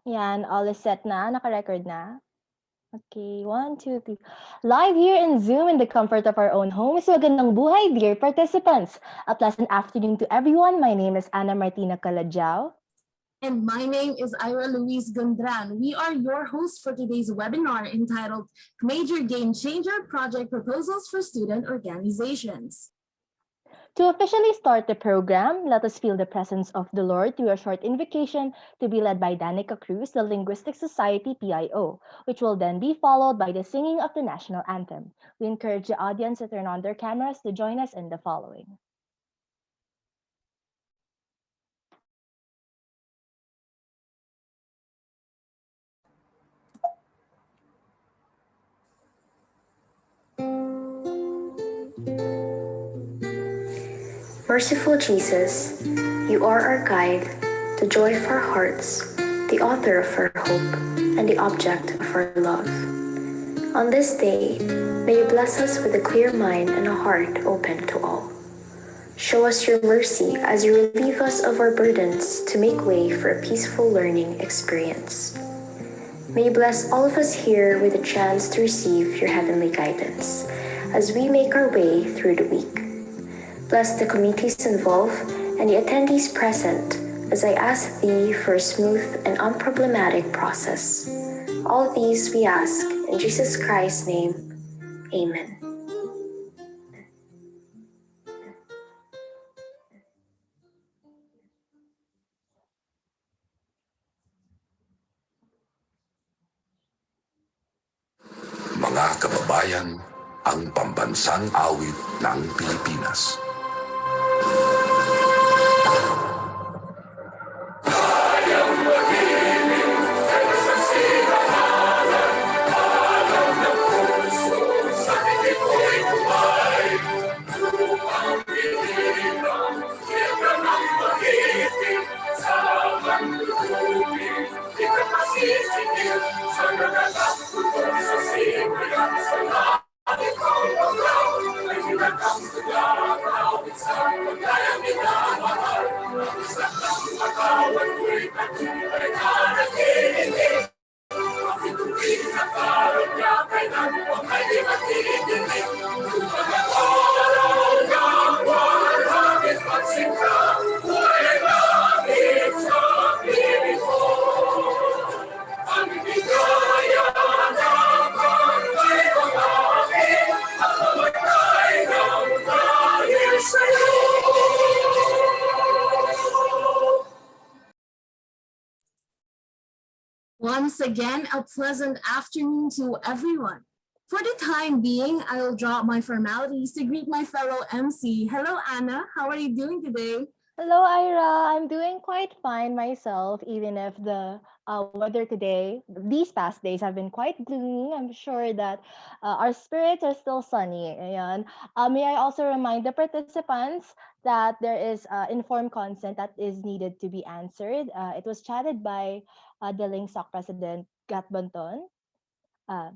Yan, all is set na, naka-record na. Okay, 1, 2, 3. Live here in Zoom in the comfort of our own homes. Magandang buhay, dear participants. A pleasant afternoon to everyone. My name is Ana Martina Calajao. And my name is Ira Luis Gondran. We are your hosts for today's webinar entitled Major Game Changer Project Proposals for Student Organizations. To officially start the program, let us feel the presence of the Lord through a short invocation to be led by Danica Cruz, the Linguistic Society PIO, which will then be followed by the singing of the national anthem. We encourage the audience to turn on their cameras to join us in the following. Merciful Jesus, you are our guide, the joy of our hearts, the author of our hope, and the object of our love. On this day, may you bless us with a clear mind and a heart open to all. Show us your mercy as you relieve us of our burdens to make way for a peaceful learning experience. May you bless all of us here with a chance to receive your heavenly guidance as we make our way through the week. Bless the committees involved and the attendees present as I ask Thee for a smooth and unproblematic process. All these we ask in Jesus Christ's name. Amen. Mga kababayan, ang pambansang awit ng Pilipinas. Once again, a pleasant afternoon to everyone. For the time being, I will drop my formalities to greet my fellow MC. Hello, Anna. How are you doing today? Hello, Ira. I'm doing quite fine myself, even if the weather today, these past days, have been quite gloomy. I'm sure that our spirits are still sunny. Ayan. May I also remind the participants that there is informed consent that is needed to be answered. It was chatted by the LINGSOC president, Gat Banton. Uh,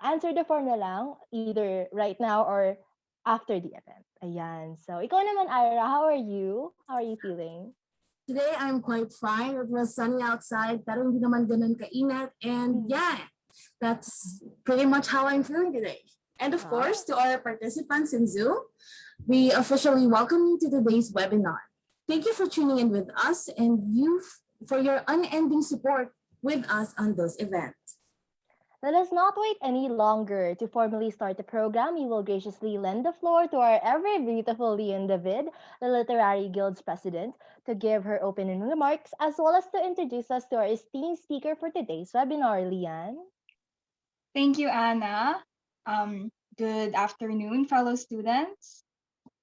answer the form na lang, either right now or after the event. Ayan. So, ikaw naman, Ira, how are you? How are you feeling? Today, I'm quite fine. It was sunny outside, pero hindi naman ganun kainit. And yeah, that's pretty much how I'm feeling today. And of course, to our participants in Zoom, we officially welcome you to today's webinar. Thank you for tuning in with us and you for your unending support with us on this event. Let us not wait any longer. To formally start the program, we will graciously lend the floor to our ever beautiful Leon David, the Literary Guild's president, to give her opening remarks as well as to introduce us to our esteemed speaker for today's webinar, Leon. Thank you, Anna. Good afternoon, fellow students.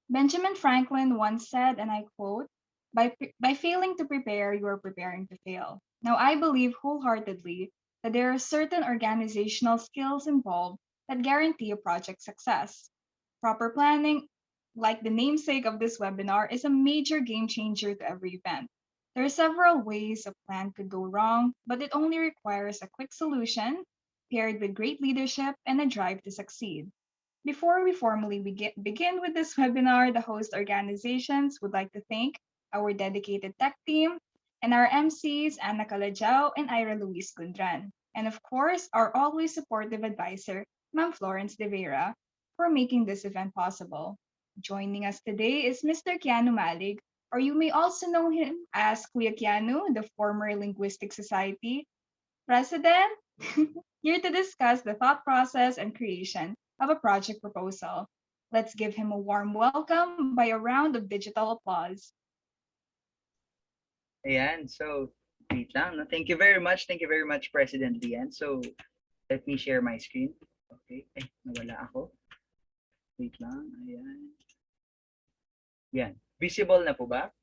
Benjamin Franklin once said, and I quote, by failing to prepare, you are preparing to fail. Now, I believe wholeheartedly that there are certain organizational skills involved that guarantee a project success. Proper planning, like the namesake of this webinar, is a major game changer to every event. There are several ways a plan could go wrong, but it only requires a quick solution paired with great leadership and a drive to succeed. Before we formally begin with this webinar, the host organizations would like to thank our dedicated tech team and our MCs, Anna Calajao and Ira Luis Gundran. And of course, our always supportive advisor, Ma'am Florence De Vera, for making this event possible. Joining us today is Mr. Keanu Malig, or you may also know him as Kuya Keanu, the former Linguistic Society president, here to discuss the thought process and creation of a project proposal. Let's give him a warm welcome by a round of digital applause. Ayan, so wait lang. No? Thank you very much. Thank you very much, President Lian. So let me share my screen. Okay, nawala ako. Wait lang. Ayan. Yan. Visible na po ba?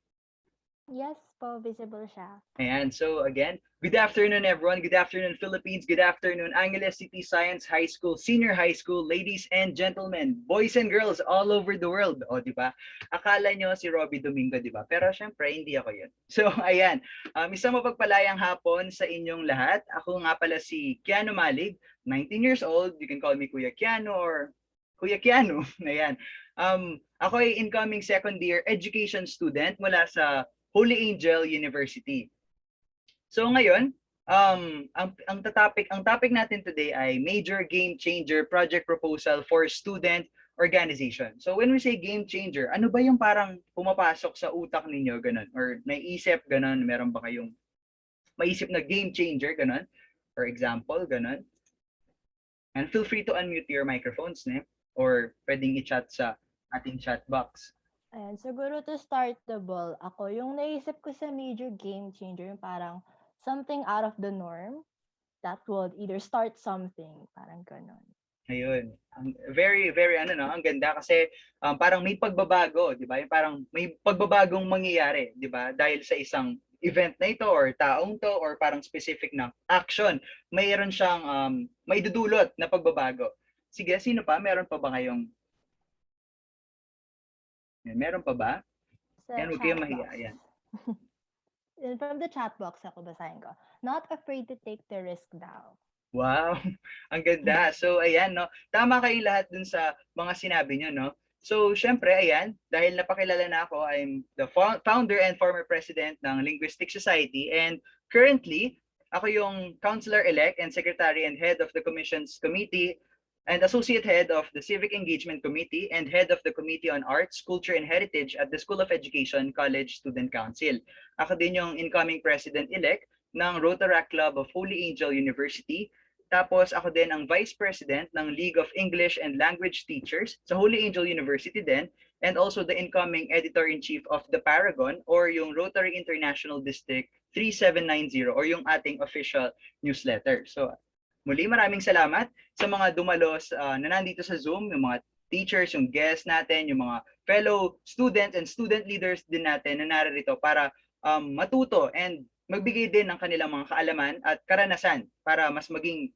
Yes po, visible siya. Ayan, so again, good afternoon everyone. Good afternoon Philippines. Good afternoon Angeles City Science High School, Senior High School, ladies and gentlemen, boys and girls all over the world. O, di ba? Akala nyo si Robbie Domingo, di ba? Pero syempre, hindi ako yun. So, ayan. Isang mapagpalayang hapon sa inyong lahat. Ako nga pala si Keanu Malig, 19 years old. You can call me Kuya Keanu or Kuya Keanu. Ayan. Ako ay incoming second year education student mula sa Holy Angel University. So ngayon, ang topic natin today ay Major Game Changer Project Proposal for Student Organization. So when we say game changer, ano ba yung parang pumapasok sa utak ninyo ganun? Or naisip ganun, meron ba kayong maisip na game changer ganun? For example, ganun. And feel free to unmute your microphones, ne? Or pwedeng i-chat sa ating chat box. Ayan, siguro to start the ball, ako, yung naisip ko sa major game changer, yung parang something out of the norm that would either start something, parang ganun. Ayun. Very, very ang ganda kasi parang may pagbabago, di ba? Parang may pagbabagong mangyayari, di ba? Dahil sa isang event na ito or taong to or parang specific na action, mayroon siyang may dudulot na pagbabago. Sige, sino pa? Meron pa ba kayong meron pa ba? Sa Yan, huwag chat kayong mahiya. box. Yan. From the chat box ako, basahin ko. Not afraid to take the risk daw. Wow, ang ganda. So ayan, no. Tama kayong lahat dun sa mga sinabi nyo, no. So syempre, ayan, dahil napakilala na ako, I'm the founder and former president ng Linguistic Society, and currently, ako yung counselor-elect and secretary and head of the commissions committee and associate head of the Civic Engagement Committee and head of the Committee on Arts, Culture, and Heritage at the School of Education College Student Council. Ako din yung incoming president-elect ng Rotaract Club of Holy Angel University. Tapos ako din ang vice president ng League of English and Language Teachers sa Holy Angel University din, and also the incoming editor-in-chief of the Paragon or yung Rotary International District 3790 or yung ating official newsletter. So muli, maraming salamat sa mga dumalos na nandito sa Zoom, yung mga teachers, yung guests natin, yung mga fellow students and student leaders din natin na naririto para matuto and magbigay din ng kanilang mga kaalaman at karanasan para mas maging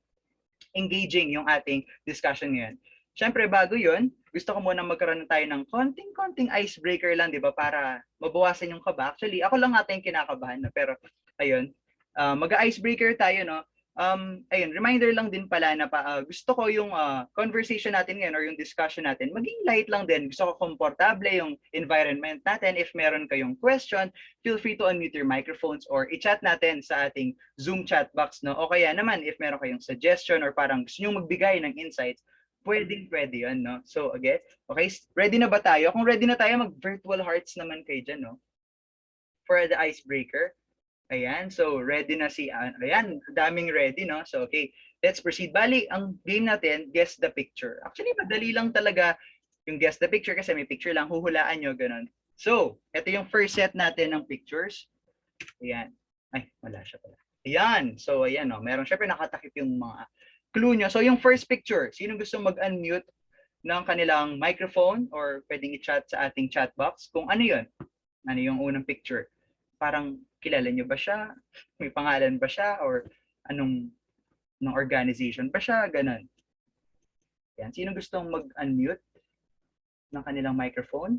engaging yung ating discussion ngayon. Siyempre, bago yun, gusto ko muna magkaroon tayo ng konting icebreaker lang, di ba, para mabawasan yung kaba. Actually, ako lang ata yung kinakabahan, pero ayun, mag-icebreaker tayo, no? Ayun, reminder lang din pala na gusto ko yung conversation natin ngayon or yung discussion natin, maging light lang din. Gusto ko komportable yung environment natin. If meron kayong question, feel free to unmute your microphones or i-chat natin sa ating Zoom chat box, no? O kaya naman, if meron kayong suggestion or parang gusto nyo magbigay ng insights, pwede yun, no? So, again, okay, ready na ba tayo? Kung ready na tayo, mag-virtual hearts naman kayo dyan, no? For the icebreaker. Ayan, so ready na si ayan, daming ready, no? So okay, let's proceed. Bali, ang game natin, guess the picture. Actually, madali lang talaga yung guess the picture kasi may picture lang, huhulaan nyo, ganun. So, ito yung first set natin ng pictures. Ayan. Ay, wala siya pala. Ayan, so ayan, no? Meron syempre nakatakip yung mga clue nyo. So yung first picture, sino gusto mag-unmute ng kanilang microphone or pwedeng i-chat sa ating chat box kung ano yun? Ano yung unang picture? Parang kilala nyo ba siya? May pangalan ba siya? Or anong organization ba siya? Ganon. Yan. Sino gustong mag-unmute ng kanilang microphone?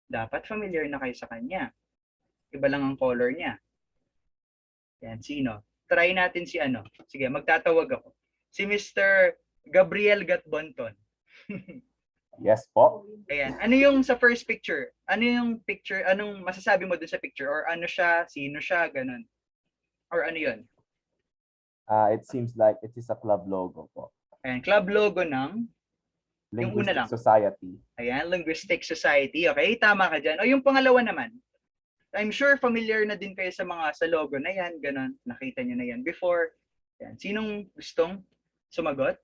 Dapat familiar na kayo sa kanya. Iba lang ang color niya. Yan. Sino? Try natin si ano. Sige, magtatawag ako. Si Mr. Gabriel Gatbonton. Yes po. Ayan. Ano yung sa first picture? Ano yung picture? Anong masasabi mo dun sa picture? Or ano siya? Sino siya? Ganun. Or ano yun? It seems like it is a club logo po. Ayan. Club logo ng yung una Linguistic lang. Society. Ayan. Linguistic Society. Okay. Tama ka dyan. O yung pangalawa naman. I'm sure familiar na din kayo sa mga sa logo na yan. Ganun. Nakita nyo na yan before. Ayan. Sinong gustong sumagot?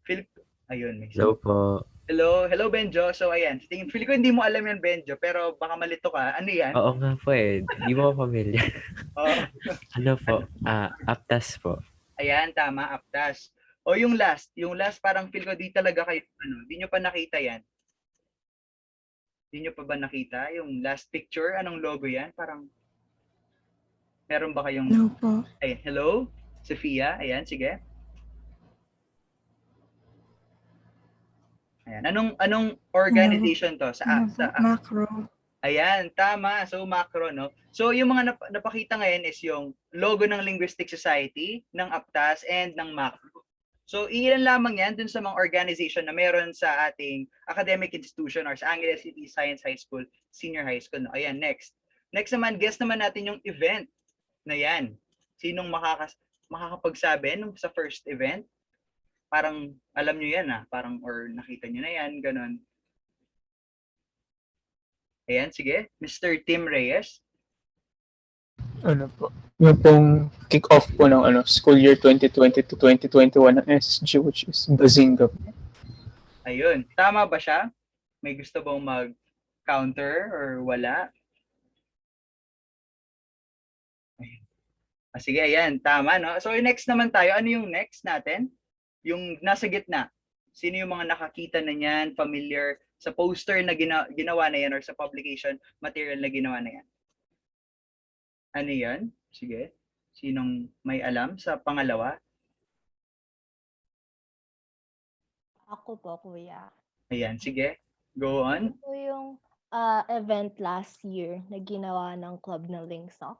Philip. Ayun. May Hello po. Hello Benjo. So ayan, feel ko hindi mo alam yan Benjo, pero baka malito ka. Ano yan? Oo nga po eh. Di mo familiar. Oh, Ano po? Aptas po. ayan, tama, Aptas. O yung last parang feel ko di talaga kayo, di nyo pa nakita yan. Di nyo pa ba nakita yung last picture? Anong logo yan? Parang, meron ba kayong, No po. ayan, hello? Sophia, ayan, sige. Ayan, anong organization to? Macro. Ayan, tama. So, macro, no? So, yung mga napakita ngayon is yung logo ng Linguistic Society, ng APTAS, and ng macro. So, ilan lamang yan dun sa mga organization na meron sa ating academic institution or sa Angeles City Science High School, Senior High School. No? Ayan, next. Next naman, guess naman natin yung event na yan. Sinong makakapagsabi nung sa first event? Parang alam nyo yan parang or nakita nyo na yan, ganun. Ayan, sige. Mr. Tim Reyes. Ano po, yung pong kick-off po ng school year 2020 to 2021 ng SG, which is Bazinga. Ayun, tama ba siya? May gusto bang mag-counter or wala? Sige, ayan, tama, no? So, next naman tayo. Ano yung next natin? Yung nasa gitna. Sino yung mga nakakita na niyan, familiar sa poster na ginawa na yan or sa publication material na ginawa na yan? Ano yan? Sige. Sinong may alam sa pangalawa? Ako po, kuya. Ayan, sige. Go on. Ito yung event last year na ginawa ng club ng Linksock.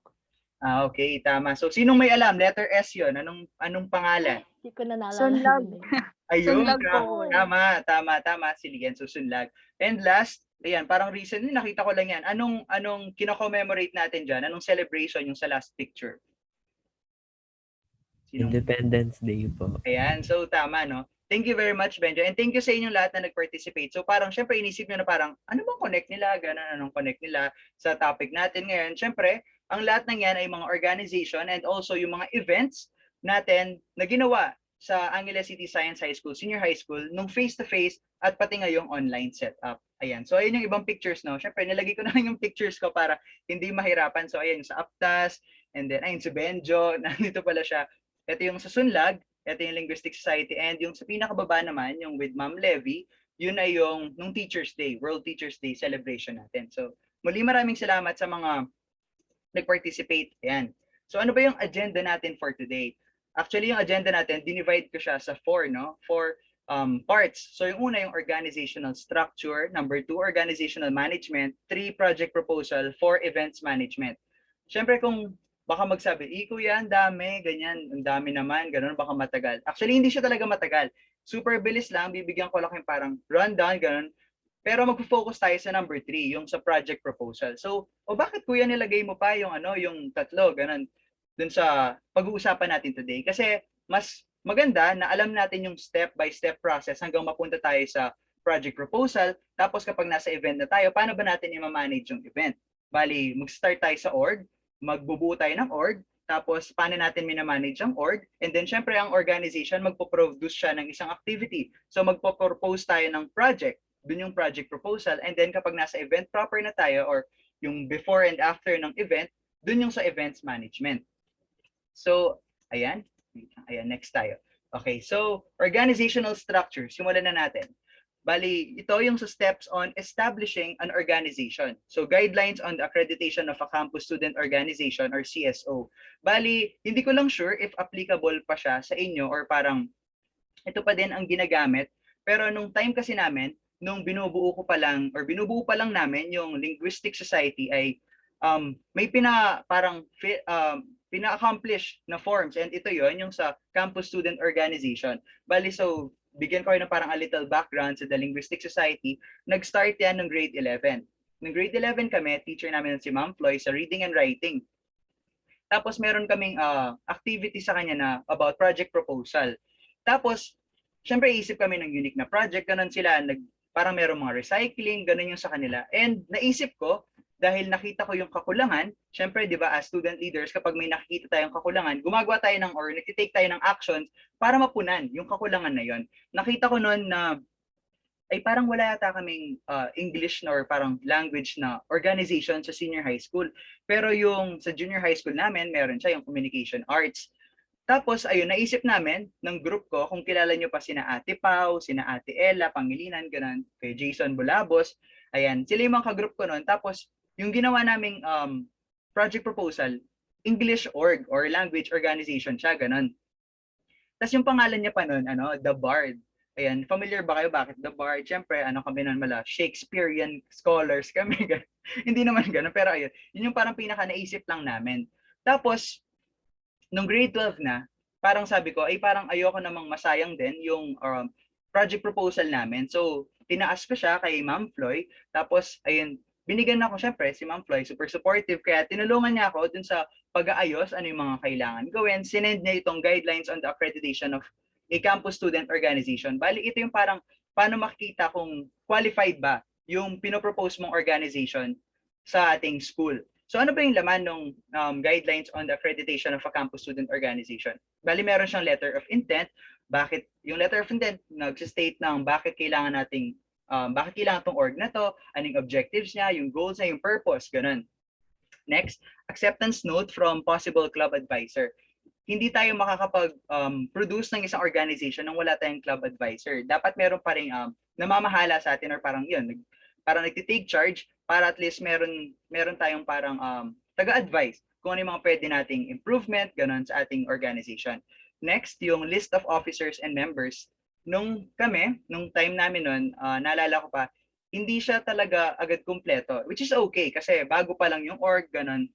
Okay, tama. So, sinong may alam? Letter S yun. Anong pangalan? Hindi ko na naalala. Sunlag. yung name. Ayun, Sunlag po. tama. Si Lian, so Sunlag. And last, ayan, parang recently nakita ko lang yan. Anong kino-commemorate natin dyan? Anong celebration yung sa last picture? Independence Day po. Ayan, so tama, no? Thank you very much, Benjo. And thank you sa inyong lahat na nag-participate. So parang syempre inisip nyo na parang, ano bang connect nila? Ganun, anong connect nila sa topic natin ngayon? Syempre, ang lahat ng yan ay mga organization and also yung mga events natin na ginawa sa Angeles City Science High School, Senior High School, nung face-to-face at pati ngayong online setup. Ayan. So, ayun yung ibang pictures, no? Syempre, nilagay ko na lang yung pictures ko para hindi mahirapan. So, ayun, sa APTAS, and then, ayun, si Benjo, nandito pala siya. Ito yung sa Sunlag, ito yung Linguistic Society, and yung sa pinakababa naman, yung with Ma'am Levy, yun ay yung nung Teachers Day, World Teachers Day celebration natin. So, muli maraming salamat sa mga nag-participate. Ayan. So, ano ba yung agenda natin for today? Actually, yung agenda natin, dinivide ko siya sa 4, no? 4 parts. So, yung una, yung organizational structure. Number 2, organizational management. 3, project proposal. 4, events management. Siyempre, kung baka magsabi, kuya, ang dami, ganyan, ang dami naman, ganun, baka matagal. Actually, hindi siya talaga matagal. Super bilis lang, bibigyan ko lang yung parang rundown, ganun. Pero magfo-focus tayo sa number 3, yung sa project proposal. So, bakit kuya nilagay mo pa yung yung tatlo, ganun, dun sa pag-uusapan natin today? Kasi mas maganda na alam natin yung step-by-step process hanggang mapunta tayo sa project proposal. Tapos kapag nasa event na tayo, paano ba natin i-manage yung event? Bali, mag-start tayo sa org, magbubuo tayo ng org, tapos paano natin minamanage ang org, and then syempre ang organization magpo-produce siya ng isang activity. So magpo-propose tayo ng project, dun yung project proposal, and then kapag nasa event proper na tayo or yung before and after ng event, dun yung sa events management. So, ayan, next tayo. Okay, so organizational structure, simulan na natin. Bali, ito yung sa steps on establishing an organization. So, guidelines on the accreditation of a campus student organization or CSO. Bali, hindi ko lang sure if applicable pa siya sa inyo or parang ito pa din ang ginagamit. Pero nung time kasi namin, nung binubuo pa lang namin yung Linguistic Society ay may pina-accomplish na forms, and ito yon yung sa campus student organization. Bali, so bigyan ko kayo ng parang a little background sa The Linguistic Society. Nag-start yan ng grade 11. Nung grade 11 kami, teacher namin si Ma'am Floy sa reading and writing. Tapos meron kaming activity sa kanya na about project proposal. Tapos, syempre isip kami ng unique na project, ganun sila, parang meron mga recycling, ganun yung sa kanila. And naisip ko, dahil nakita ko yung kakulangan, syempre, di ba, as student leaders, kapag may nakikita tayong kakulangan, gumagawa tayo ng or nagtitake tayo ng actions para mapunan yung kakulangan na yon. Nakita ko noon na ay parang wala yata kaming English na or parang language na organization sa senior high school. Pero yung sa junior high school namin, meron siya yung communication arts. Tapos, ayun, naisip namin ng group ko, kung kilala nyo pa sina Ate Pau, sina Ate Ella, Pangilinan, ganun, kay Jason Bulabos, ayan, sila yung mga ka-group ko noon. Tapos, yung ginawa naming project proposal, English org or language organization siya, ganun. Tapos yung pangalan niya pa noon, The Bard. Ayan, familiar ba kayo bakit The Bard? Siyempre, kami noon Shakespearean scholars kami. Hindi naman ganun, pero ayun, yun yung parang pinaka naisip lang namin. Tapos, nung grade 12 na, parang sabi ko, ay parang ayoko namang masayang din yung project proposal namin. So, tinaas ko siya kay Ma'am Floy. Tapos, ayun, binigyan ako, syempre, si Ma'am Floy, super supportive. Kaya tinulungan niya ako dun sa pag-aayos, ano yung mga kailangan gawin. Sinend niya itong guidelines on the accreditation of a campus student organization. Bali, ito yung parang paano makikita kung qualified ba yung pinopropose mong organization sa ating school. So ano ba yung laman ng guidelines on the accreditation of a campus student organization? Bali, meron siyang letter of intent. Bakit yung letter of intent nag-state ng bakit kailangan nating bakit kailangan tong org na to, anong objectives niya, yung goals niya, yung purpose, ganun. Next, acceptance note from possible club advisor. Hindi tayo makakapag-produce ng isang organization nang wala tayong club advisor. Dapat meron pa rin namamahala sa atin or parang yun, parang nagtitake charge para at least meron tayong parang taga-advise kung ano yung mga pwede nating improvement, ganun, sa ating organization. Next, yung list of officers and members. Nung time namin nun, naalala ko pa, hindi siya talaga agad kumpleto, which is okay kasi bago pa lang yung org, ganun.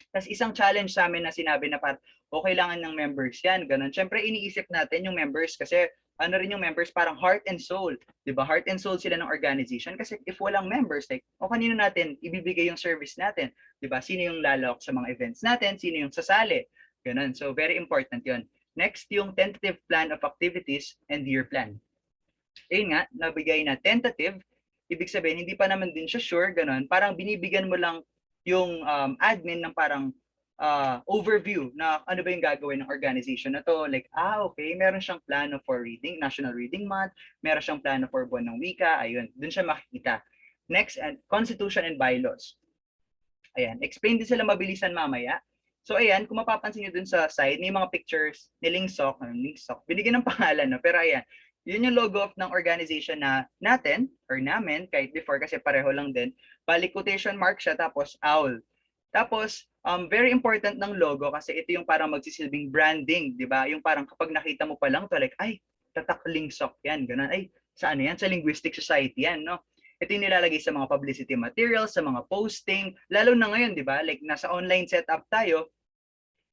Tapos isang challenge sa amin na sinabi na parang kailangan ng members yan, ganun. Siyempre iniisip natin yung members kasi ano rin yung members, parang heart and soul. Diba? Heart and soul sila ng organization kasi if walang members, like, kanino natin ibibigay yung service natin? Diba? Sino yung lalok sa mga events natin? Sino yung sasali? Ganun. So very important yon. Next, yung tentative plan of activities and year plan. Ayun nga, nabigay na tentative, ibig sabihin, hindi pa naman din siya sure, ganun. Parang binibigyan mo lang yung admin ng parang overview na ano ba yung gagawin ng organization na to. Like, okay, meron siyang plano for reading, National Reading Month, meron siyang plano for buwan ng wika, ayun, dun siya makikita. Next, Constitution and Bylaws. Ayan, explain din sila mabilisan mamaya. So ayan, kung mapapansin nyo dun sa side, may mga pictures ni Lingsok, binigyan ng pangalan, no? Pero ayan, yun yung logo ng organization na natin, or namin, kahit before kasi pareho lang din. Bali, quotation mark siya, tapos owl. Tapos, very important ng logo kasi ito yung parang magsisilbing branding, di ba? Yung parang kapag nakita mo pa lang to, like, ay, tatak Lingsok yan, ganun. Ay, sa ano yan? Sa Linguistic Society yan, no? Ito yung nilalagay sa mga publicity materials, sa mga posting, lalo na ngayon, di ba? Like, nasa online setup tayo,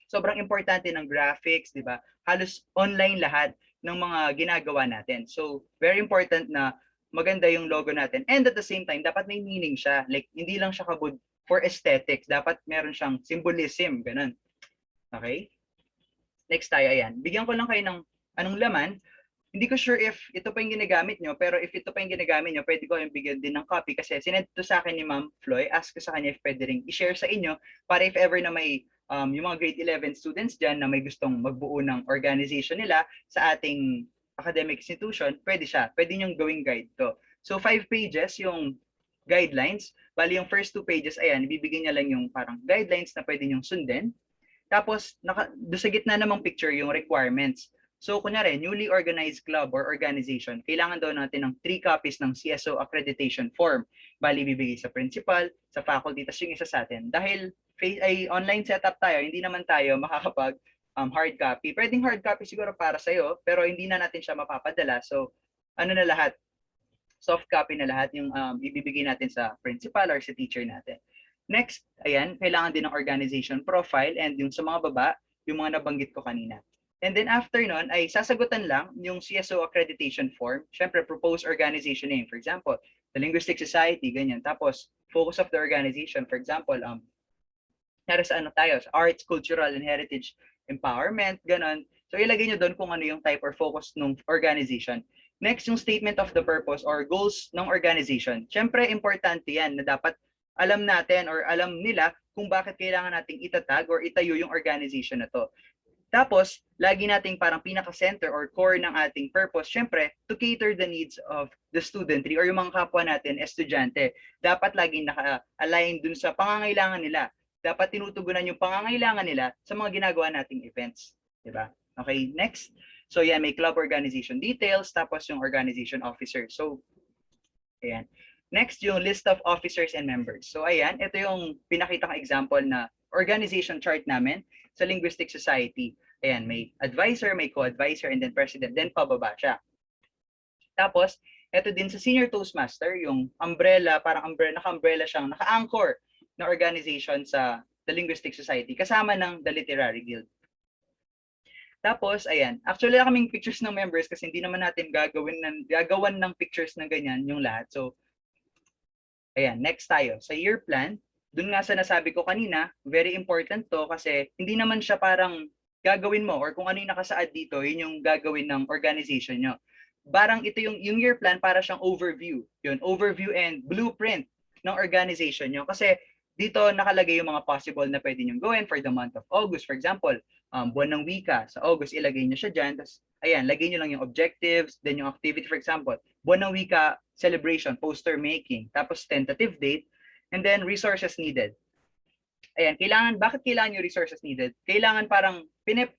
sobrang importante ng graphics, di ba? Halos online lahat ng mga ginagawa natin. So, very important na maganda yung logo natin. And at the same time, dapat may meaning siya. Like, hindi lang siya kabud for aesthetics. Dapat meron siyang symbolism. Ganun. Okay? Next tayo, ayan. Bigyan ko lang kayo ng anong laman. Hindi ko sure if ito pa yung ginagamit nyo, pero if ito pa yung ginagamit nyo, pwede ko yung bigyan din ng copy kasi sinend to sa akin ni Ma'am Floy. Ask ko sa kanya if pwede rin i-share sa inyo para if ever na may yung mga grade 11 students dyan na may gustong magbuo ng organization nila sa ating academic institution, pwede siya. Pwede niyong gawing guide to. So 5 pages yung guidelines. Bali yung first 2 pages, ayan, ibibigay niya lang yung parang guidelines na pwede niyong sundin. Tapos, doon sa gitna namang picture yung requirements. So, kunyari, newly organized club or organization, kailangan daw natin ng 3 copies ng CSO accreditation form. Bali, bibigay sa principal, sa faculty, tas yung isa sa atin. Dahil ay online setup tayo, hindi naman tayo makakapag hard copy. Pwedeng hard copy siguro para sa'yo, pero hindi na natin siya mapapadala. So, ano na lahat? Soft copy na lahat yung ibibigay natin sa principal or sa teacher natin. Next, ayan, kailangan din ng organization profile and yung sa mga baba, yung mga nabanggit ko kanina. And then after nun ay sasagutan lang yung CSO accreditation form. Siyempre, proposed organization name. For example, the Linguistic Society, ganyan. Tapos, focus of the organization. For example, para sa ano tayo, sa arts, cultural, and heritage empowerment, ganon. So, ilagay nyo doon kung ano yung type or focus ng organization. Next, yung statement of the purpose or goals ng organization. Siyempre, importante yan na dapat alam natin or alam nila kung bakit kailangan nating itatag or itayo yung organization na to. Tapos, lagi nating parang pinaka-center or core ng ating purpose, syempre, to cater the needs of the studentry or yung mga kapwa natin, estudyante. Dapat laging naka-align dun sa pangangailangan nila. Dapat tinutugunan yung pangangailangan nila sa mga ginagawa nating events. Diba? Okay, next. So, yan, may club organization details, tapos yung organization officer. So, ayan. Next, yung list of officers and members. So, ayan, ito yung pinakita kong example na organization chart namin sa Linguistic Society. Ayan, may advisor, may co-advisor, and then president, then pababa siya. Tapos, ito din sa Senior Toastmaster, yung umbrella, parang naka-umbrella siyang, naka-anchor na organization sa the Linguistic Society, kasama ng the Literary Guild. Tapos, ayan, actually kaming pictures ng members kasi hindi naman natin gagawan ng pictures ng ganyan yung lahat. So, ayan, next tayo. Sa year plan, dun nga sa nasabi ko kanina, very important to kasi hindi naman siya parang gagawin mo or kung ano yung nakasaad dito, yun yung gagawin ng organization nyo. Parang ito yung year plan para siyang overview. Yun, overview and blueprint ng organization nyo. Kasi dito nakalagay yung mga possible na pwede nyo gawin for the month of August. For example, buwan ng wika. Sa August, ilagay nyo siya dyan. Tapos, ayan, lagay nyo lang yung objectives, then yung activity, for example, buwan ng wika celebration, poster making, tapos tentative date, and then resources needed. Ayan, bakit kailangan yung resources needed? Kailangan parang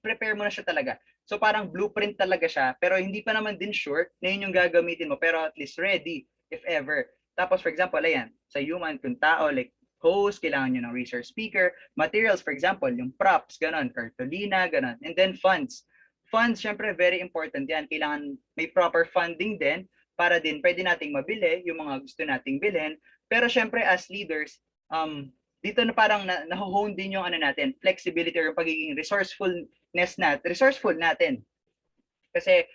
prepare mo na siya talaga. So parang blueprint talaga siya, pero hindi pa naman din sure na yun yung gagamitin mo, pero at least ready if ever. Tapos for example, ayan, sa human, kung tao, like host, kailangan nyo ng resource speaker, materials, for example, yung props, ganon, cartolina, ganon, and then funds. Funds, syempre, very important yan. Kailangan may proper funding din para din pwede nating mabili yung mga gusto nating bilhin. Pero syempre as leaders, dito na parang naho-hone din yung ano natin, flexibility or yung pagiging resourceful natin. Kasi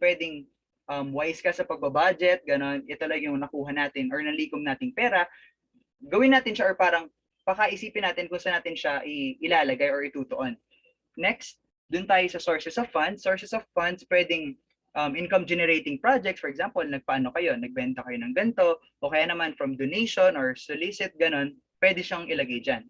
pwedeng wise ka sa pagbabudget, ganon, ito lang yung nakuha natin or nalikom nating pera, gawin natin siya or parang pakaisipin natin kung saan natin siya ilalagay or itutuon. Next, dun tayo sa sources of funds. Sources of funds, pwedeng income generating projects, for example, nagbenta kayo ng ganito, o kaya naman from donation or solicit, ganon, pwede siyang ilagay dyan.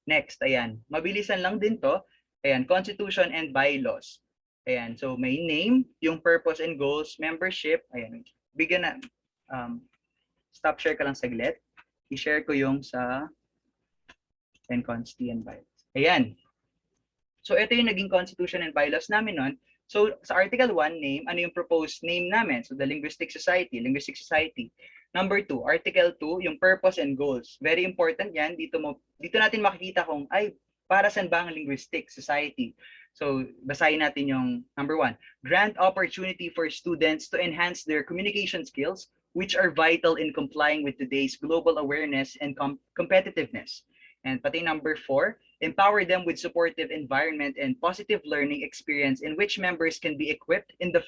Next, ayan, mabilisan lang din to, ayan, constitution and bylaws. Ayan, so may name, yung purpose and goals, membership, ayan, bigyan na, stop share ka lang saglit, i-share ko yung sa and consti and bylaws. Ayan, so ito yung naging constitution and bylaws namin nun. So, sa Article 1, name, ano yung proposed name namin? So, the Linguistic Society. Number 2, Article 2, yung purpose and goals. Very important yan. Dito natin makikita kung, para saan ba ang Linguistic Society? So, basahin natin yung number 1. Grant opportunity for students to enhance their communication skills, which are vital in complying with today's global awareness and competitiveness. And pati number 4, empower them with supportive environment and positive learning experience in which members can be equipped in the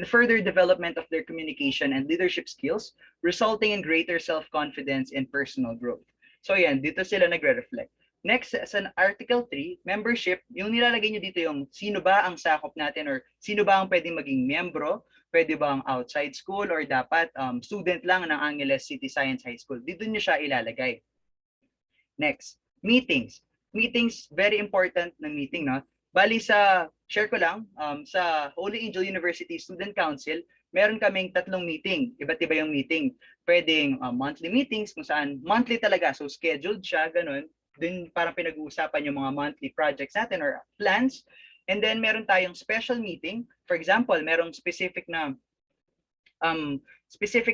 further development of their communication and leadership skills, resulting in greater self-confidence and personal growth. So yan, dito sila nagre-reflect. Next, sa Article 3, membership, yung nilalagay nyo dito yung sino ba ang sakop natin or sino ba ang pwedeng maging miyembro, pwede ba ang outside school or dapat student lang ng Angeles City Science High School. Dito nyo siya ilalagay. Next, meetings. Meetings, very important na meeting, no? Bali share ko lang, sa Holy Angel University Student Council, meron kaming 3 meeting. Iba't iba yung meeting. Pwedeng monthly meetings, kung saan monthly talaga. So scheduled siya, ganun. Dun parang pinag-uusapan yung mga monthly projects natin or plans. And then meron tayong special meeting. For example, merong specific na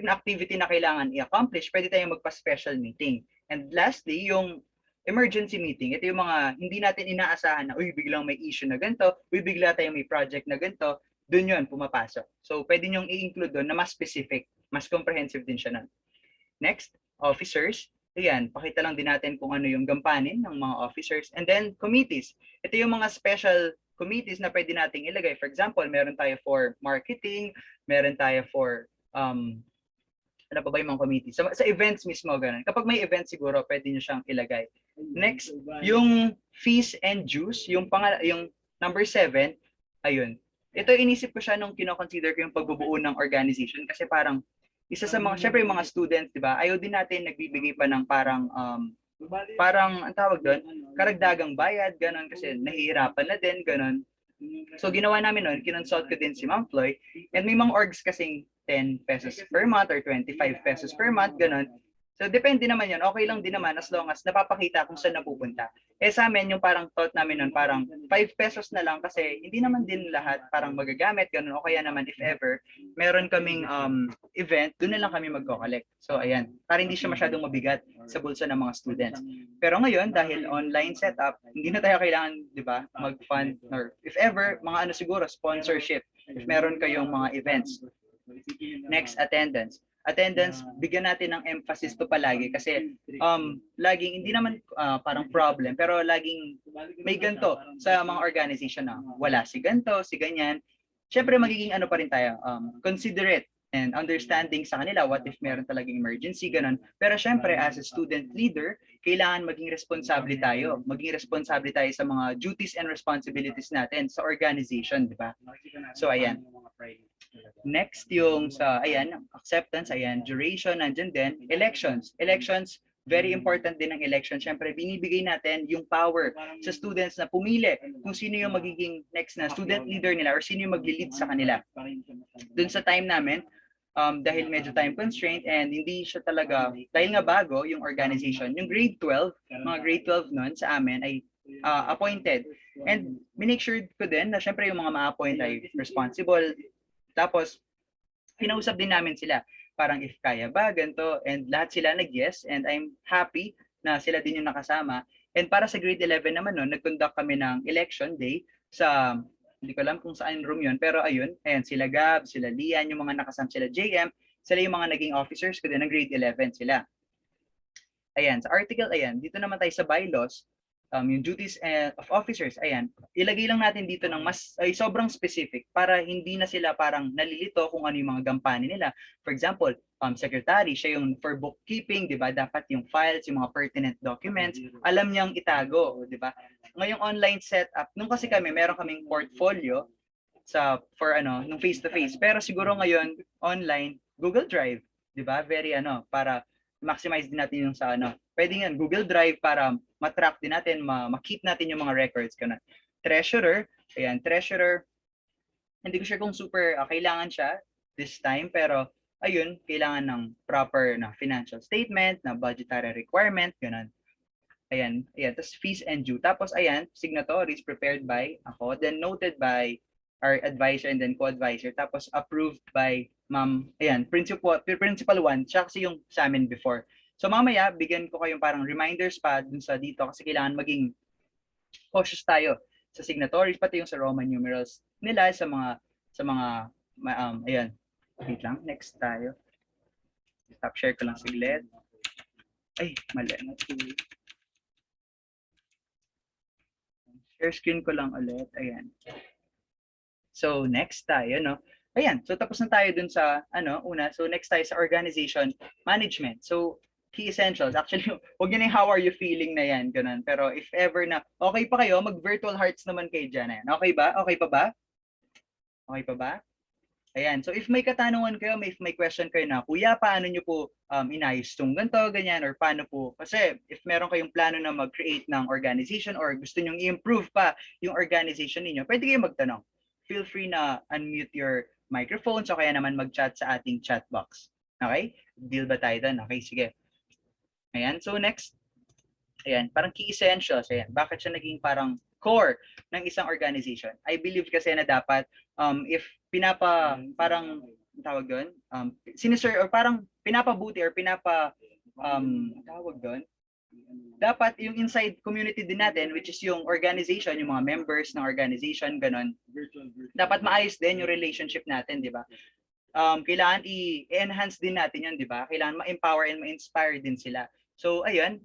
activity na kailangan i-accomplish, pwede tayong magpa-special meeting. And lastly, yung emergency meeting. Ito yung mga hindi natin inaasahan na, biglang may issue na ganito, bigla tayong may project na ganito, dun yun, pumapasok. So, pwede nyong i-include doon na mas specific, mas comprehensive din siya nun. Next, officers. Ayan, pakita lang din natin kung ano yung gampanin ng mga officers. And then, committees. Ito yung mga special committees na pwede nating ilagay. For example, meron tayo for marketing, meron tayo for ano pa ba yung mga committee? Sa events mismo, ganun. Kapag may event siguro, pwede nyo siyang ilagay. Next, yung fees and dues, yung number 7, ayun. Ito inisip ko siya nung kino-consider ko yung pagbubuo ng organization kasi parang isa sa mga, syempre yung mga students, di ba? Ayaw din natin nagbibigay pa ng parang ang tawag doon, karagdagang bayad, ganun, kasi nahihirapan na din, ganun. So ginawa namin noon, kinonsult ko din si Ma'am Floy, and may mga orgs kasing 10 pesos per month or 25 pesos per month, ganun. So depende naman yun, okay lang din naman as long as napapakita kung saan napupunta. Sa amin, yung parang thought namin noon, parang 5 pesos na lang kasi hindi naman din lahat parang magagamit, ganun. O kaya naman if ever, meron kaming event, doon na lang kami magko-collect. So ayan, para hindi siya masyadong mabigat sa bulsa ng mga students. Pero ngayon, dahil online setup, hindi na tayo kailangan, di ba, mag-fund or if ever, mga ano siguro, sponsorship, if meron kayong mga events. Next, attendance. Bigyan natin ng emphasis to palagi kasi laging hindi naman parang problem pero laging may ganto sa mga organization na wala si ganto, si ganyan. Syempre magiging ano pa rin tayo, considerate and understanding sa kanila what if meron talagang emergency, ganun. Pero syempre as a student leader, kailangan maging responsable tayo. Maging responsable tayo sa mga duties and responsibilities natin sa organization, di ba? So ayan. Next yung sa, ayan, acceptance, ayan, duration, nandyan din, elections. Elections, very important din ang election. Siyempre, binibigay natin yung power sa students na pumili kung sino yung magiging next na student leader nila or sino yung magli-lead sa kanila. Dun sa time namin, dahil medyo time constraint and hindi siya talaga, dahil nga bago yung organization, yung grade 12, mga grade 12 nun sa amin ay appointed. And minake sure ko din na syempre yung mga ma-appoint ay responsible. Tapos, pinausap din namin sila. Parang if kaya ba, ganito. And lahat sila nag-yes. And I'm happy na sila din yung nakasama. And para sa grade 11 naman nun, nag-conduct kami ng election day sa, hindi ko alam kung saan room yun. Pero ayun, ayan, sila Gab, sila Lian, yung mga nakasama, sila JM. Sila yung mga naging officers ko din ng grade 11 sila. Ayan, sa article, ayan, dito naman tayo sa bylaws. Yung duties of officers, ayan, ilagay lang natin dito ng sobrang specific para hindi na sila parang nalilito kung ano yung mga gampanin nila. For example, secretary, siya yung for bookkeeping, di ba? Dapat yung files, yung mga pertinent documents, alam niyang itago, di ba? Ngayong online setup, nung kasi kami, meron kaming portfolio for nung face-to-face. Pero siguro ngayon, online, Google Drive, di ba? Very para maximize din natin yung sa pwede yan, Google Drive para matrack din natin, ma-keep natin yung mga records. Treasurer, ayan, treasurer, hindi ko sure kung super kailangan siya this time, pero ayun, kailangan ng proper na financial statement, na budgetary requirement, ganun. Ayan, tapos fees and due. Tapos ayan, signatories prepared by ako, then noted by our advisor and then co-advisor, tapos approved by ma'am, ayan, principal 1, siya kasi yung sa amin before. So mamaya, bigyan ko kayong parang reminders pa dun sa dito kasi kailangan maging cautious tayo sa signatories, pati yung sa Roman numerals nila, sa mga ayan, wait lang, next tayo. Stop share ko lang siglit. Ay, mali. Share screen ko lang ulit, ayan. So next tayo, no? Ayan, so tapos na tayo dun sa una. So next tayo sa organization management. So key essentials. Actually, huwag nyo na yung how are you feeling na yan, ganun. Pero if ever na okay pa kayo, mag-virtual hearts naman kayo dyan. Ayan. Okay ba? Okay pa ba? Okay pa ba? Ayan. So if may katanungan kayo, if may question kayo na, kuya, paano nyo po inayos itong ganito, ganyan, or paano po? Kasi if meron kayong plano na mag-create ng organization or gusto nyo i-improve pa yung organization niyo, pwede kayo magtanong. Feel free na unmute your microphone so kaya naman mag-chat sa ating chat box. Okay? Deal ba tayo doon? Okay, sige. Ayan, so next. Ayan, parang key essentials. Ayan, bakit siya naging parang core ng isang organization? I believe kasi na dapat if parang tawag doon, sinisir or parang pinapabuti or tawag doon, dapat yung inside community din natin, which is yung organization, yung mga members ng organization, ganun, dapat maayos din yung relationship natin, di ba? Kailangan i-enhance din natin yun, di ba? Kailangan ma-empower and ma-inspire din sila. So, ayun,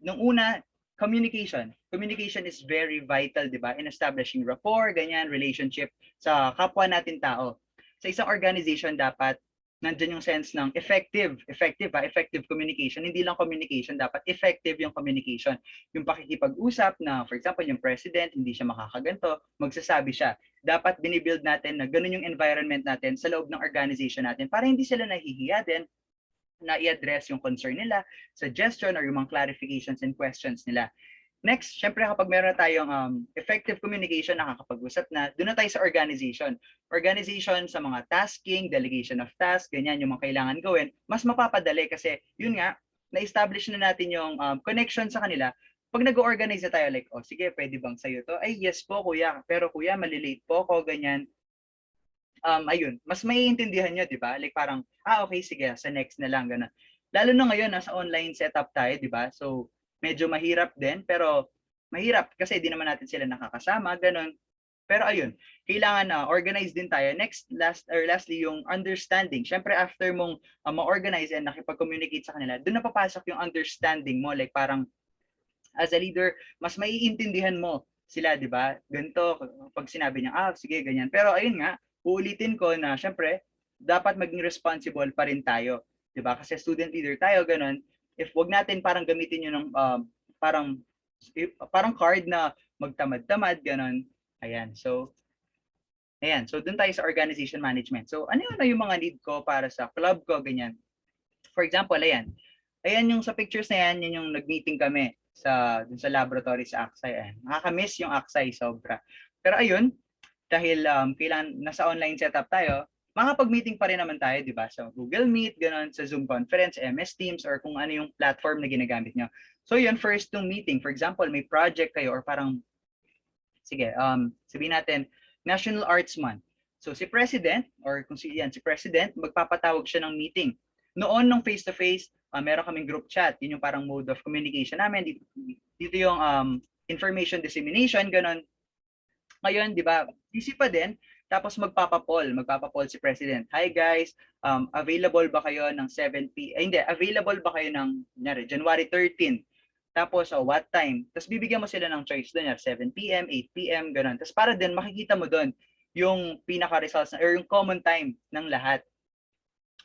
nung una, communication. Communication is very vital, di ba? In establishing rapport, ganyan, relationship sa kapwa natin tao. Sa isang organization, dapat nandyan yung sense ng effective communication. Hindi lang communication, dapat effective yung communication. Yung pakikipag-usap na, for example, yung president, hindi siya makakaganto, magsasabi siya. Dapat binibuild natin na ganun yung environment natin sa loob ng organization natin para hindi sila nahihiya din na i-address yung concern nila, suggestion, or yung mga clarifications and questions nila. Next, syempre kapag meron na tayong effective communication, nakakapag-usap na, doon na tayo sa organization. Organization sa mga tasking, delegation of tasks, ganyan yung mga kailangan gawin, mas mapapadali kasi yun nga, na-establish na natin yung connection sa kanila. Pag nag-organize na tayo, like, oh sige, pwede bang sa'yo to? Ay, yes po kuya, pero kuya, malilate po ako, ganyan. Ayun, mas maiintindihan nyo, di ba? Like parang, okay, sige, sa next na lang, gano'n. Lalo na ngayon, nasa online setup tayo, di ba? So, medyo mahirap din, pero mahirap kasi di naman natin sila nakakasama, gano'n. Pero ayun, kailangan na organize din tayo. Next, lastly, yung understanding. Siyempre, after mong ma-organize and nakipag-communicate sa kanila, doon na papasok yung understanding mo. Like parang, as a leader, mas maiintindihan mo sila, di ba? Ganito, pag sinabi niya, sige, ganyan. Pero ayun nga, uulitin ko na syempre dapat maging responsible pa rin tayo, 'di ba? Kasi student leader tayo, ganun. If wag natin parang gamitin 'yun ng parang card na magtamad-tamad, ganun. Ayan. So doon tayo sa organization management. So ano yung mga need ko para sa club ko, ganyan. For example, ayan yung sa pictures na yan yung nag-meeting kami dun sa laboratory sa Aksay. Ayan. Nakaka-miss yung Aksay sobra. Pero ayun, dahil kailangan nasa online setup tayo, makapag-meeting pa rin naman tayo, di ba? Sa Google Meet, gano'n, sa Zoom Conference, MS Teams, or kung ano yung platform na ginagamit nyo. So yun, first yung meeting. For example, may project kayo or parang, sige, sabihin natin, National Arts Month. So si President, or kung si President, magpapatawag siya ng meeting. Noon, nung face-to-face, meron kaming group chat. Yun yung parang mode of communication namin. Dito yung information dissemination, gano'n. Ngayon, di ba, busy pa din, tapos magpapapol si President. Hi guys, available ba kayo ng 7 p.m. Available ba kayo ng January 13? Tapos, what time? Tapos bibigyan mo sila ng choice doon, 7 p.m., 8 p.m., gano'n. Tapos para din, makikita mo doon yung pinaka-results or yung common time ng lahat.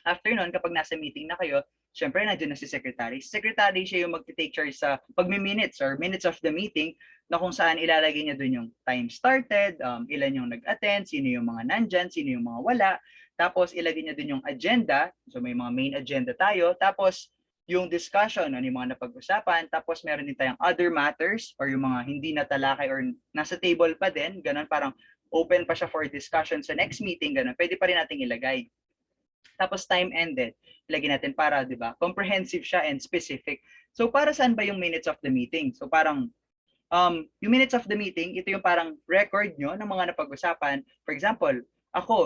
After nun, kapag nasa meeting na kayo, syempre, nandiyan na si Secretary. Secretary siya yung mag-take charge sa pagmi-minutes or minutes of the meeting na kung saan ilalagay niya dun yung time started, ilan yung nag-attend, sino yung mga nandyan, sino yung mga wala. Tapos, ilagay niya dun yung agenda. So, may mga main agenda tayo. Tapos, yung discussion, ano yung mga napag-usapan. Tapos, meron din tayong other matters or yung mga hindi natalakay or nasa table pa din. Ganun, parang open pa siya for discussion sa next meeting. Ganun, pwede pa rin natin ilagay. Tapos time ended, ilagay natin para, di ba, comprehensive siya and specific. So para saan ba yung minutes of the meeting? So parang yung minutes of the meeting, ito yung parang record nyo ng mga napag-usapan. For example,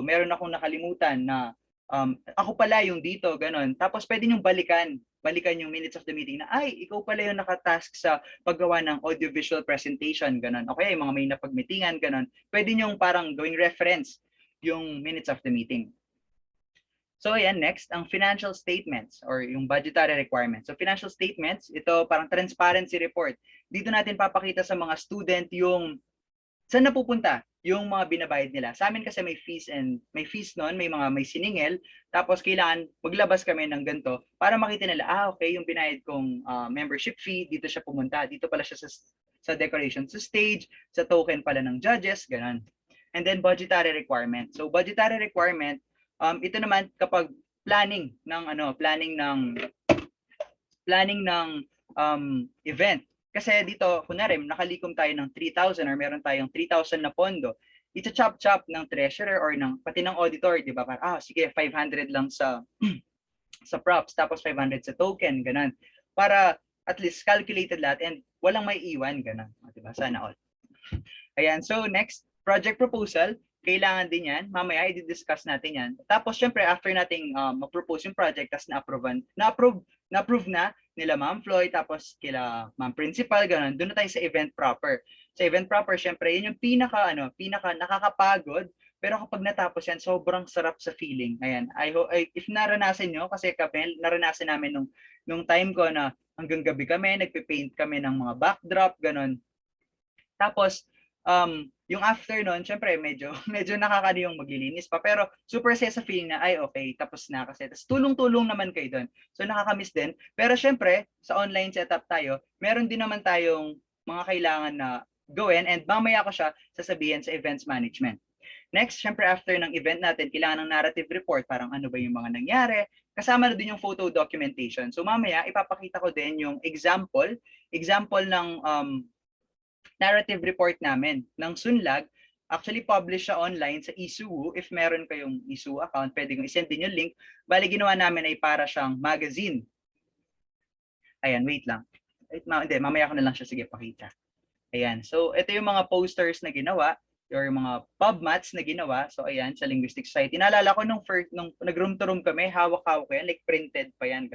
meron akong nakalimutan na ako pala yung dito, ganun. Tapos pwede nyong balikan yung minutes of the meeting na, ikaw pala yung nakatask sa paggawa ng audiovisual presentation, ganun. Okay, yung mga may napag-meetingan, ganun. Pwede nyong parang gawing reference yung minutes of the meeting. So ayan, next, ang financial statements or yung budgetary requirements. So financial statements, ito parang transparency report. Dito natin papakita sa mga student yung saan napupunta yung mga binabayad nila. Sa amin kasi may fees noon, may siningil, tapos kailangan maglabas kami ng ganito para makita nila, okay, yung binayad kong membership fee, dito siya pumunta, dito pala siya sa decoration sa stage, sa token pala ng judges, ganun. And then budgetary requirement. So budgetary requirement, ito naman kapag planning ng event. Kasi dito, kunwari, nakalikom tayo ng 3,000 or meron tayong 3,000 na pondo, ita-chop-chop ng treasurer or pati ng auditor, di ba? Sige, 500 lang sa props, tapos 500 sa token, ganun. Para at least calculated lahat and walang may iwan, ganun. Di ba? Sana all. Ayan, so next, project proposal. Kailangan din yan. Mamaya, i-discuss natin yan. Tapos, syempre, after nating ma-propose yung project, tapos na-approve na nila Ma'am Floyd, tapos kila Ma'am Principal, gano'n. Doon na tayo sa event proper. Sa event proper, syempre, yun yung pinaka nakakapagod. Pero kapag natapos yan, sobrang sarap sa feeling. Ayan. If naranasan nyo, kasi kami, naranasan namin nung time ko na hanggang gabi kami, nagpe-paint kami ng mga backdrop, ganon. Tapos, yung after nun, syempre medyo nakakano yung maglilinis pa. Pero super saya sa feeling na, ay okay, tapos na kasi. Tapos tulong-tulong naman kayo doon. So nakakamiss din. Pero syempre, sa online setup tayo, meron din naman tayong mga kailangan na gawin and mamaya ko siya sasabihin sa events management. Next, syempre after ng event natin, kailangan ng narrative report, parang ano ba yung mga nangyari. Kasama na din yung photo documentation. So mamaya, ipapakita ko din yung example ng narrative report namin ng Sunlag. Actually, publish siya online sa Isuwu. If meron kayong Isuwu account, pwede kong isend din yung link. Bali, ginawa namin ay para siyang magazine. Ayan, wait lang. Hindi, mamaya ko na lang siya, sige, pakita. Ayan, so ito yung mga posters na ginawa or mga pub mats na ginawa. So ayan, sa Linguistic Society. Naalala ko nung nag-room to room kami, hawak-hawak ko yan, like printed pa yan.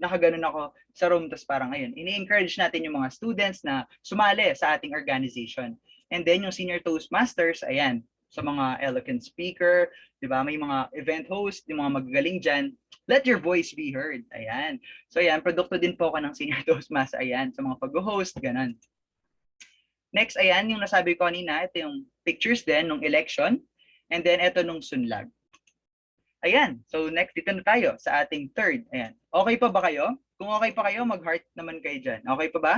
Nakaganon ako sa room, tapos parang ayun, ini-encourage natin yung mga students na sumali sa ating organization. And then yung Senior Toastmasters, ayan, sa mga eloquent speaker, di ba? May mga event host, yung mga magagaling dyan, let your voice be heard. Ayan. So ayan, produkto din po ako ng Senior Toastmaster, ayan, sa mga pag-host, ganon. Next, ayan, yung nasabi ko kanina, ito yung pictures din ng election. And then, ito nung Sunlag. Ayan, so next, dito na tayo sa ating third. Ayan, okay pa ba kayo? Kung okay pa kayo, mag-heart naman kayo dyan. Okay pa ba?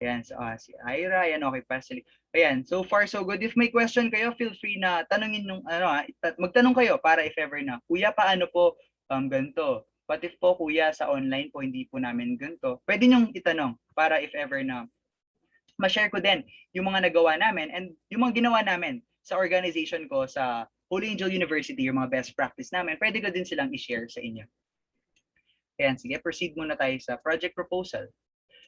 Ayan, so, si Ira, ayan, okay pa. Ayan, so far so good. If may question kayo, feel free na tanungin nung, magtanong kayo para if ever na, kuya, paano po ganito? What if po, kuya, sa online po, hindi po namin ganito? Pwede nyong itanong para if ever na ma-share ko din yung mga nagawa namin and yung mga ginawa namin sa organization ko sa Holy Angel University, yung mga best practice namin, pwede ko din silang i-share sa inyo. Ayan, sige, proceed muna tayo sa project proposal.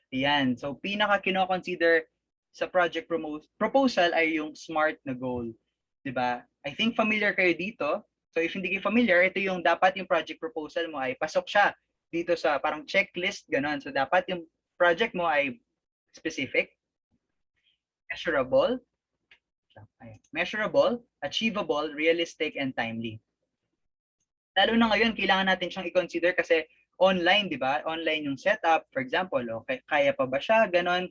Ayan, so pinaka kino-consider sa project proposal ay yung SMART na goal. Diba? I think familiar kayo dito. So if hindi kayo familiar, ito yung dapat yung project proposal mo ay pasok siya dito sa parang checklist, ganon. So dapat yung project mo ay specific, measurable, achievable, realistic, and timely. Lalo na ngayon, kailangan natin siyang i-consider kasi online, di ba? Online yung setup, for example, okay, kaya pa ba siya, ganon.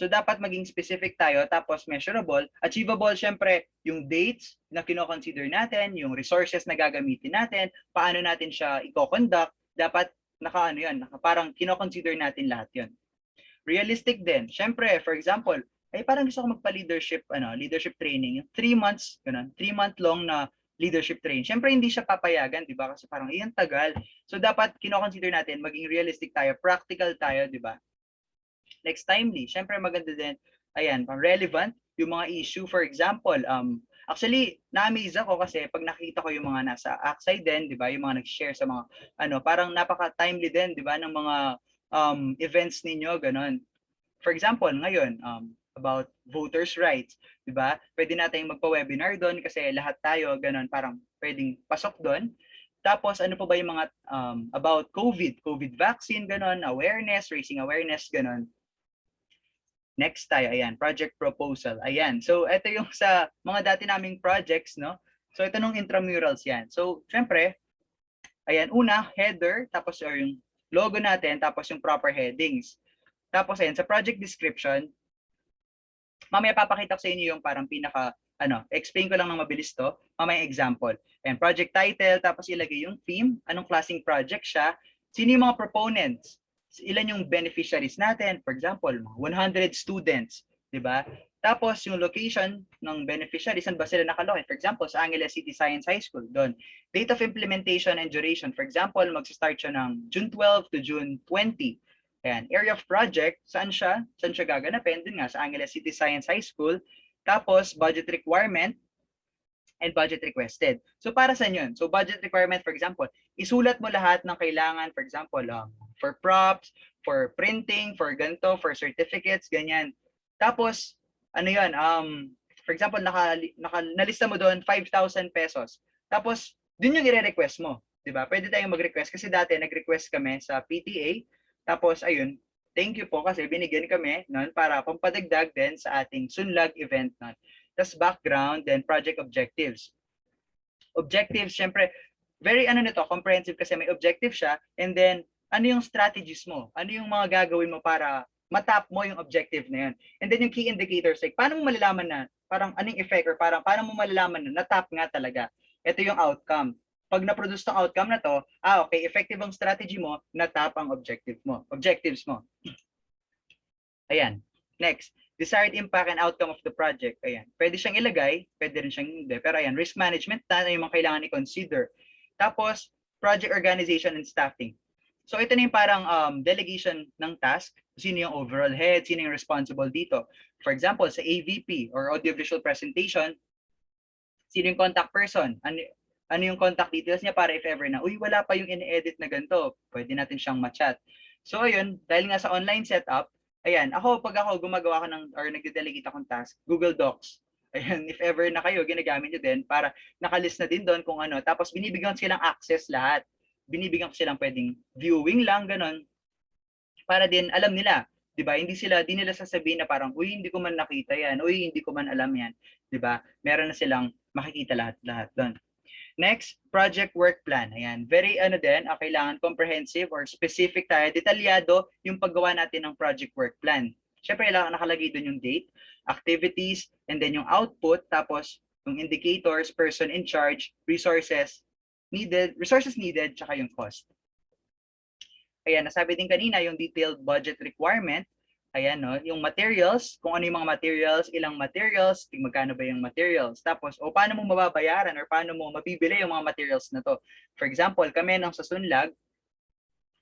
So dapat maging specific tayo, tapos measurable. Achievable, syempre, yung dates na kino-consider natin, yung resources na gagamitin natin, paano natin siya i-conduct, dapat parang kino-consider natin lahat yun. Realistic din. Syempre, for example, ay parang gusto ko magpa-leadership training, 3 months, ganun, 3-month long na leadership training. Syempre hindi siya papayagan, 'di ba? Kasi parang iyan tagal. So dapat kino-consider natin maging realistic tayo, practical tayo, 'di ba? Next, timely. Syempre maganda din. Ayan, relevant yung mga issue, for example, actually na-amaze ako kasi pag nakita ko yung mga nasa Aksay din, 'di ba? Yung mga nag-share sa mga parang napaka-timely din, 'di ba, ng mga events ninyo, ganun. For example, ngayon, about voters' rights, di ba? Pwede natin magpa-webinar doon kasi lahat tayo, ganun, parang pwedeng pasok doon. Tapos, ano pa ba yung mga about COVID vaccine, ganun, awareness, raising awareness, ganun. Next tayo, ayan, project proposal. Ayan, so ito yung sa mga dati naming projects, no? So ito nung intramurals yan. So, syempre, ayan, una, header, tapos yung logo natin, tapos yung proper headings. Tapos ayan, sa project description, mamaya papakita ko sa inyo yung parang explain ko lang ng mabilis to, mamaya example. And project title, tapos ilagay yung theme, anong klaseng project siya, sino yung mga proponents, ilan yung beneficiaries natin, for example, 100 students, di ba? Tapos yung location ng beneficiaries, saan ba sila nakalocate? For example, sa Angeles City Science High School, doon. Date of implementation and duration, for example, mag-start siya ng June 12 to June 20. Ayan, area of project, saan siya gaganapin? Dun nga, sa Angeles City Science High School. Tapos, budget requirement and budget requested. So, para saan yun? So, budget requirement, for example, isulat mo lahat ng kailangan, for example, for props, for printing, for ganito, for certificates, ganyan. Tapos, for example, nalista mo doon 5,000 pesos. Tapos, dun yung i-request mo. Diba? Pwede tayong mag-request kasi dati nag-request kami sa PTA. Tapos, ayun, thank you po kasi binigyan kami nun para pampadagdag din sa ating Sunlag event nun. Tapos background, then project objectives. Objectives, syempre, very comprehensive kasi may objective siya, and then ano yung strategies mo? Ano yung mga gagawin mo para matap mo yung objective na yun? And then yung key indicators, like paano mo malalaman na parang anong effect or parang paano mo malalaman na natap nga talaga? Ito yung outcome. Pag na-produce tong outcome na to, okay, effective ang strategy mo, natap ang objectives mo. Ayan. Next, desired impact and outcome of the project. Ayan. Pwede siyang ilagay, pwede rin siyang hindi. Pero ayan, risk management na yung mga kailangan i-consider. Tapos, project organization and staffing. So ito na yung parang delegation ng task. Sino yung overall head, sino yung responsible dito. For example, sa AVP or audiovisual presentation, sino yung contact person? Ano yung contact details niya para if ever na, uy, wala pa yung in-edit na ganito, pwede natin siyang ma-chat. So ayun, dahil nga sa online setup, ayan, pag ako gumagawa ko ng, or nagde-delegate akong task, Google Docs. Ayan, if ever na kayo, ginagamit nyo din para nakalist na din doon kung ano. Tapos binibigyan ko silang access lahat. Binibigyan ko silang pwedeng viewing lang, ganon. Para din alam nila, 'di ba? Hindi nila sasabihin na parang, uy, hindi ko man nakita 'yan, uy, hindi ko man alam 'yan, 'di ba? Meron na silang makikita lahat doon. Next, project work plan. Ayan, very kailangan comprehensive or specific tayo, detalyado yung paggawa natin ng project work plan. Syempre, nakalagay doon yung date, activities, and then yung output, tapos yung indicators, person in charge, resources needed, tsaka yung cost. Ayan, nasabi din kanina yung detailed budget requirement. Ayan, no, yung materials, kung ano yung mga materials, ilang materials, magkano ba yung materials. Tapos, paano mo mababayaran or paano mo mabibili yung mga materials na to. For example, kami nang sa Sunlag,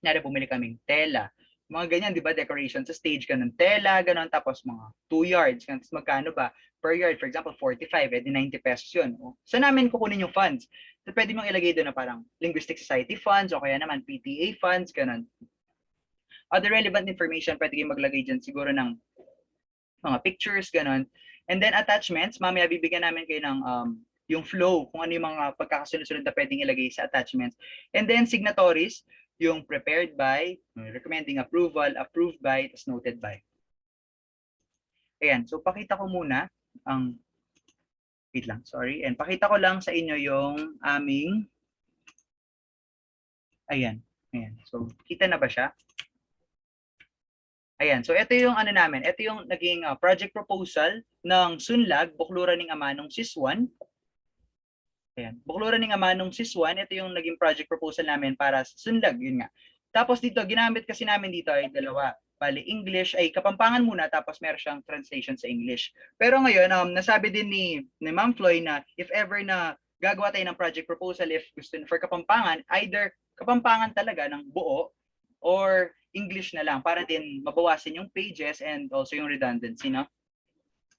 bumili kaming tela. Mga ganyan, di ba, decoration sa stage, ganun, tela, ganun, tapos mga 2 yards, tapos magkano ba per yard, for example, 45, edi 90 pesos yun. So namin kukunin yung funds. So pwede mong ilagay doon na parang Linguistic Society funds o kaya naman PTA funds, ganun. Other relevant information, pwede kayong maglagay dyan siguro ng mga pictures, ganun. And then attachments, mamaya bibigyan namin kayo ng yung flow, kung ano yung mga pagkakasunod-sunod na pwedeng ilagay sa attachments. And then signatories, yung prepared by, recommending approval, approved by, tas noted by. Ayan, so pakita ko muna ang, wait lang, sorry. And pakita ko lang sa inyo yung aming, ayan. So, kita na ba siya? Ayan, so ito yung namin, ito yung naging project proposal ng Sunlag, Bukluran ng Amanong SIS1. Ayan, Bukluran ng Amanong SIS1, ito yung naging project proposal namin para sa Sunlag, yun nga. Tapos dito, ginamit kasi namin dito ay dalawa. Bali, English, ay Kapampangan muna, tapos meron siyang translation sa English. Pero ngayon, nasabi din ni Ma'am Floy na if ever na gagawa tayo ng project proposal, if gusto for Kapampangan, either Kapampangan talaga ng buo, or English na lang para din mabawasan yung pages and also yung redundancy, no?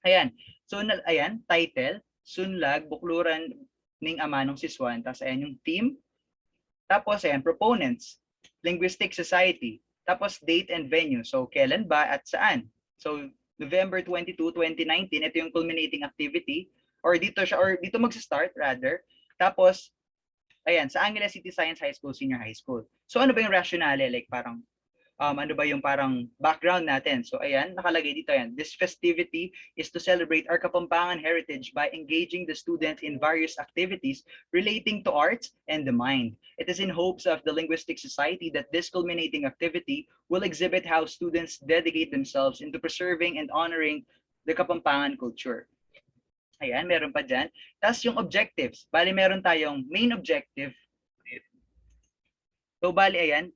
Ayan. So, ayan, title, Sunlag, Bukluran ng Amanong SIS1. Tapos, ayan yung theme. Tapos, ayan, proponents, Linguistic Society. Tapos, date and venue. So, kailan ba at saan? So, November 22, 2019, ito yung culminating activity. Or dito magsa-start, rather. Tapos, ayan, sa Angeles City Science High School, Senior High School. So ano ba yung rationale? Like parang, ano ba yung parang background natin? So ayan, nakalagay dito yan. This festivity is to celebrate our Kapampangan heritage by engaging the students in various activities relating to arts and the mind. It is in hopes of the Linguistic Society that this culminating activity will exhibit how students dedicate themselves into preserving and honoring the Kapampangan culture. Ayan, meron pa dyan. Tapos yung objectives. Bali, meron tayong main objective. So, bali, ayan.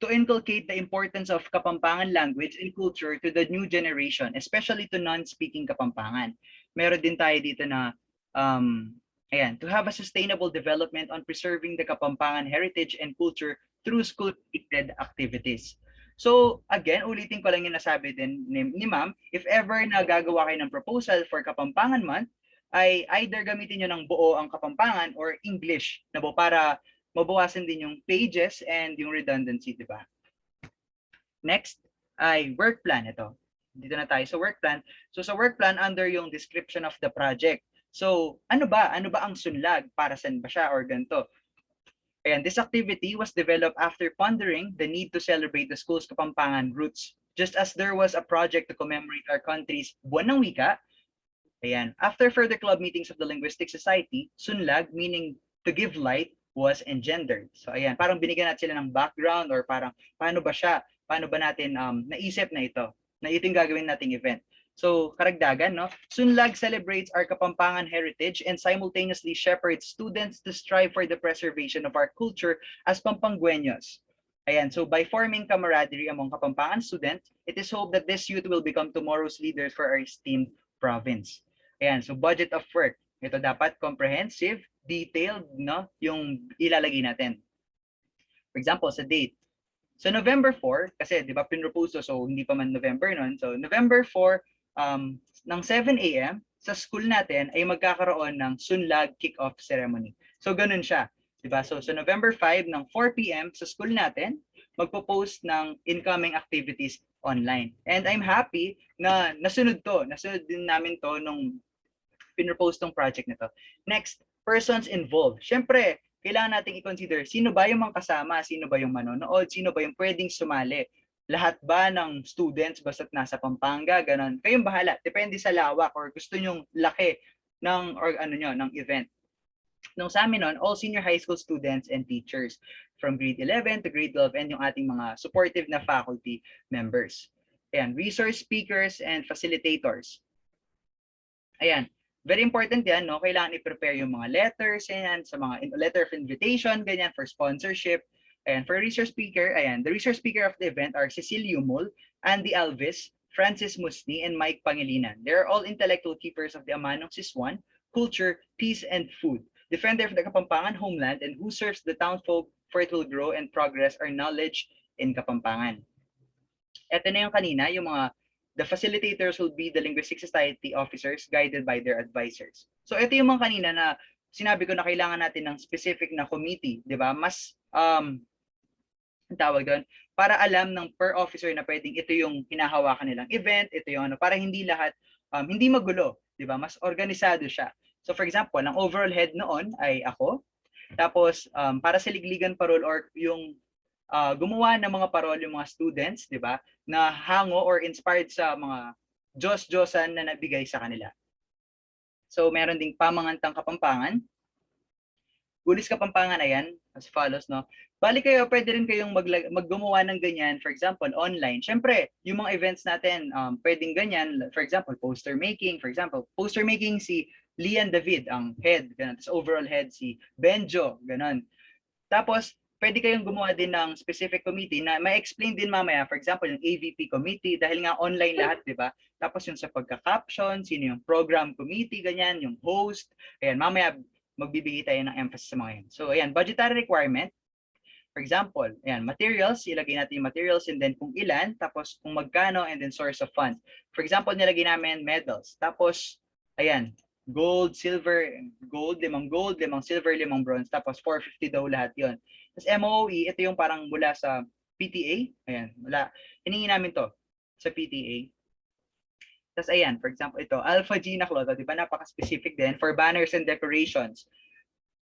To inculcate the importance of Kapampangan language and culture to the new generation, especially to non-speaking Kapampangan. Meron din tayo dito na, ayan, to have a sustainable development on preserving the Kapampangan heritage and culture through school-related activities. So, again, ulitin ko lang yung nasabi din ni Ma'am, if ever na gagawa kayo ng proposal for Kapampangan Month, ay either gamitin nyo ng buo ang Kapampangan or English na para mabawasan din yung pages and yung redundancy, di ba? Next ay work plan. Ito. Dito na tayo sa work plan. So, sa work plan, under yung description of the project. So, ano ba? Ano ba ang Sunlag? Para saan ba siya or ganito? And this activity was developed after pondering the need to celebrate the school's Kapampangan roots. Just as there was a project to commemorate our country's Buwan ng Wika, ayan, after further club meetings of the Linguistic Society, Sunlag, meaning to give light, was engendered. So ayan, parang binigyan natin sila ng background or parang paano ba siya, paano ba natin naisip na ito yung gagawin nating event. So karagdagan, no? Sunlag celebrates our Kapampangan heritage and simultaneously shepherds students to strive for the preservation of our culture as Pampanggueños. Ayan, so by forming camaraderie among Kapampangan students, it is hoped that this youth will become tomorrow's leaders for our esteemed province. Ayan, so budget of work. Ito dapat comprehensive, detailed, no? Yung ilalagay natin. For example, sa date. So November 4, kasi di ba pinropose to, so hindi pa man November nun. So November 4, ng 7 a.m. sa school natin ay magkakaroon ng Sunlag kick-off ceremony. So ganun siya. Diba? So November 5 ng 4 p.m. sa school natin, magpo-post ng incoming activities online. And I'm happy na nasunod to. Nasunod din namin to nung pinropose tong project na to. Next, persons involved. Siyempre, kailangan nating i-consider sino ba yung mga kasama, sino ba yung manonood, sino ba yung pwedeng sumali. Lahat ba ng students basta't nasa Pampanga, ganun. Kayong bahala. Depende sa lawak or gusto nyong laki ng or ano nyo, ng event. Nung sa amin nun, all senior high school students and teachers from grade 11 to grade 12 and yung ating mga supportive na faculty members. Ayan, resource speakers and facilitators. Ayan, very important yan, no? Kailangan i-prepare yung mga letters, ayan, sa mga letter of invitation, ganyan, for sponsorship. And for resource speaker, ayan, the resource speaker of the event are Cecil Yumol, Andy Alvis, Francis Musni, and Mike Pangilinan. They're all intellectual keepers of the Amanong Siswan, culture, peace, and food. Defender of the Kapampangan homeland and who serves the townfolk for it will grow and progress our knowledge in Kapampangan. Ito na yung kanina, yung mga the facilitators will be the Linguistic Society officers guided by their advisors. So ito yung mga kanina na sinabi ko na kailangan natin ng specific na committee, di ba? Mas tawag doon, para alam ng per officer na pwedeng ito yung hinahawakan nilang event, ito yung ano, para hindi lahat, hindi magulo, di ba? Mas organisado siya. So for example, ang overall head noon ay ako. Tapos para sa ligligan parol or yung gumawa ng mga parol yung mga students, di ba? Na hango or inspired sa mga Diyos-Diyosan na nabigay sa kanila. So meron ding pamangantang Kapampangan. Gulis Kapampangan, ayan, as follows, no? Bali kayo, pwede rin kayong maggumawa ng ganyan, for example, online. Siyempre, yung mga events natin, pwedeng ganyan, for example, poster making, si Lian David, ang head, ganun. Tapos overall head, si Benjo, ganun. Tapos, pwede kayong gumawa din ng specific committee na may explain din mamaya, for example, yung AVP committee, dahil nga online lahat, di ba? Tapos yung sa pagka-caption, sino yung program committee, ganyan, yung host, ayan, mamaya, magbibigay tayo ng emphasis sa mga yan. So, ayan, budgetary requirement. For example, ayan, materials, ilagay natin yung materials and then kung ilan, tapos kung magkano, and then source of funds. For example, nilagay namin medals. Tapos, ayan, gold, silver, gold, 5 silver, 5 bronze. Tapos 450 daw lahat yon. Tapos MOE, ito yung parang mula sa PTA. Ayan, mula, hiningi namin to sa PTA. Tapos ayan, for example, ito, Alpha G na Cloto, di ba? Napaka-specific din for banners and decorations.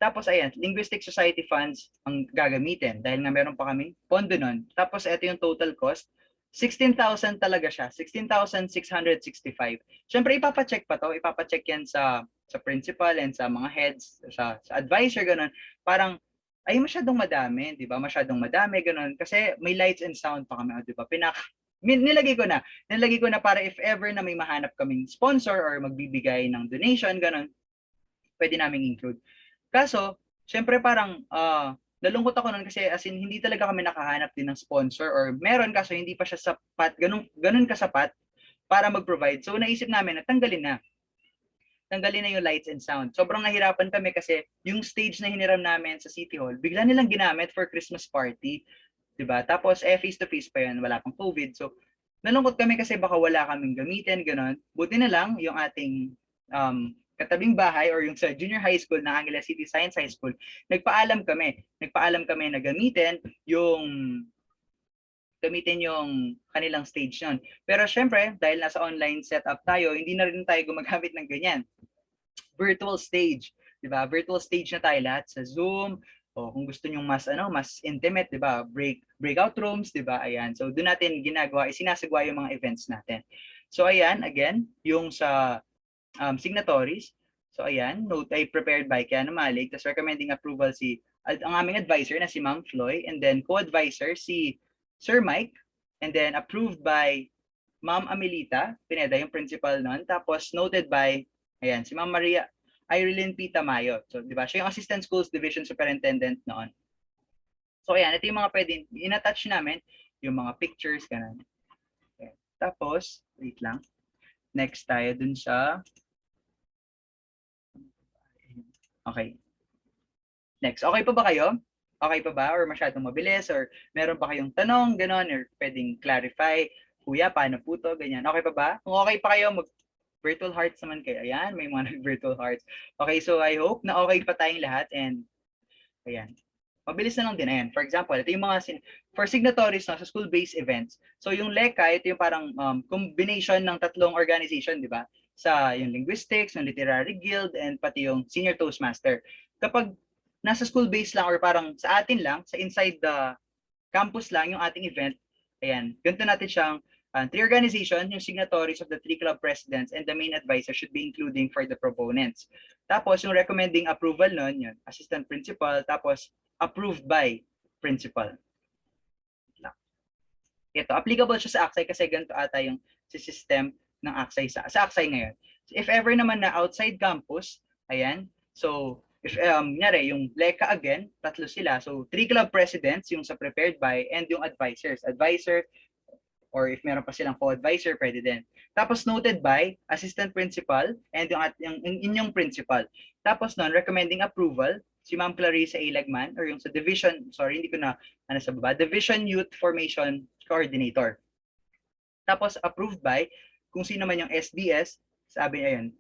Tapos ayan, Linguistic Society funds ang gagamitin dahil nga meron pa kaming pondo nun. Tapos ito yung total cost. 16,000 talaga siya. 16,665. Siyempre, ipapacheck pa to. Ipapacheck yan sa principal and sa mga heads, sa advisor, ganun. Parang, ay masyadong madami, di ba? Masyadong madami, ganun. Kasi may lights and sound pa kami, di ba? Nilagay ko na para if ever na may mahanap kaming sponsor or magbibigay ng donation, ganun, pwede naming include. Kaso, syempre parang nalungkot ako nun kasi as in hindi talaga kami nakahanap din ng sponsor or meron kaso hindi pa siya sapat, ganun kasapat para mag-provide. So naisip namin na tanggalin na yung lights and sound. Sobrang nahirapan kami kasi yung stage na hiniram namin sa City Hall, bigla nilang ginamit for Christmas party. Diba? Tapos face-to-face pa yun, wala pang COVID. So, nalungkot kami kasi baka wala kaming gamitin, gano'n. Buti na lang yung ating katabing bahay or yung sa junior high school ng Angeles City Science High School, nagpaalam kami na gamitin yung kanilang stage nun. Pero syempre, dahil nasa online setup tayo, hindi na rin tayo gumagamit ng ganyan. Virtual stage. Diba? Virtual stage na tayo lahat sa Zoom. O kung gusto niyo mas intimate, 'di ba? Breakout rooms, 'di ba? Ayan. So doon natin sinasagwa yung mga events natin. So ayan, again, yung sa signatories. So ayan, note ay prepared by Kiana Malik, tas recommending approval si ang aming advisor na si Ma'am Floy, and then co-advisor si Sir Mike, and then approved by Ma'am Amelita Pineda, yung principal nun. Tapos noted by, ayan, si Ma'am Maria Irene P. Tamayo. So, di ba? Siya yung Assistant Schools Division Superintendent noon. So, ayan, ito yung mga pwedeng in-attach namin, yung mga pictures, ganun. Okay. Tapos, wait lang. Next tayo dun sa, okay. Next, okay pa ba kayo? Okay pa ba? Or masyadong mabilis? Or meron pa kayong tanong, gano'n? Or pwedeng clarify? Kuya, paano po to? Ganyan. Okay pa ba? Kung okay pa kayo, virtual hearts naman kayo. Ayan, may mga virtual hearts. Okay, so I hope na okay pa tayong lahat. And, ayan. Mabilis na lang din. Ayan. For example, ito yung mga, for signatories no, sa school-based events. So, yung LECA, ito yung parang combination ng tatlong organization, di ba? Sa yung linguistics, yung literary guild, and pati yung senior Toastmaster. Kapag nasa school-based lang or parang sa atin lang, sa inside the campus lang yung ating event, ayan, ganito natin siyang 3 organizations, yung signatories of the 3 club presidents and the main advisor should be including for the proponents. Tapos yung recommending approval nun, yun, assistant principal, tapos approved by principal. Ito, applicable siya sa Aksay kasi ganito ata yung system ng Aksay sa Aksay ngayon. So, if ever naman na outside campus, ayan, so if nyari, yung LECA again, tatlo sila. So 3 club presidents, yung sa prepared by, and yung advisors. Advisor, or if meron pa silang co-advisor, pwede din. Tapos noted by, assistant principal, and yung inyong principal. Tapos nun, recommending approval, si Ma'am Clarissa A. Lagman, or yung sa division, sorry, hindi ko na, sa baba, Division Youth Formation Coordinator. Tapos approved by, kung sino man yung SDS, sabi ayun,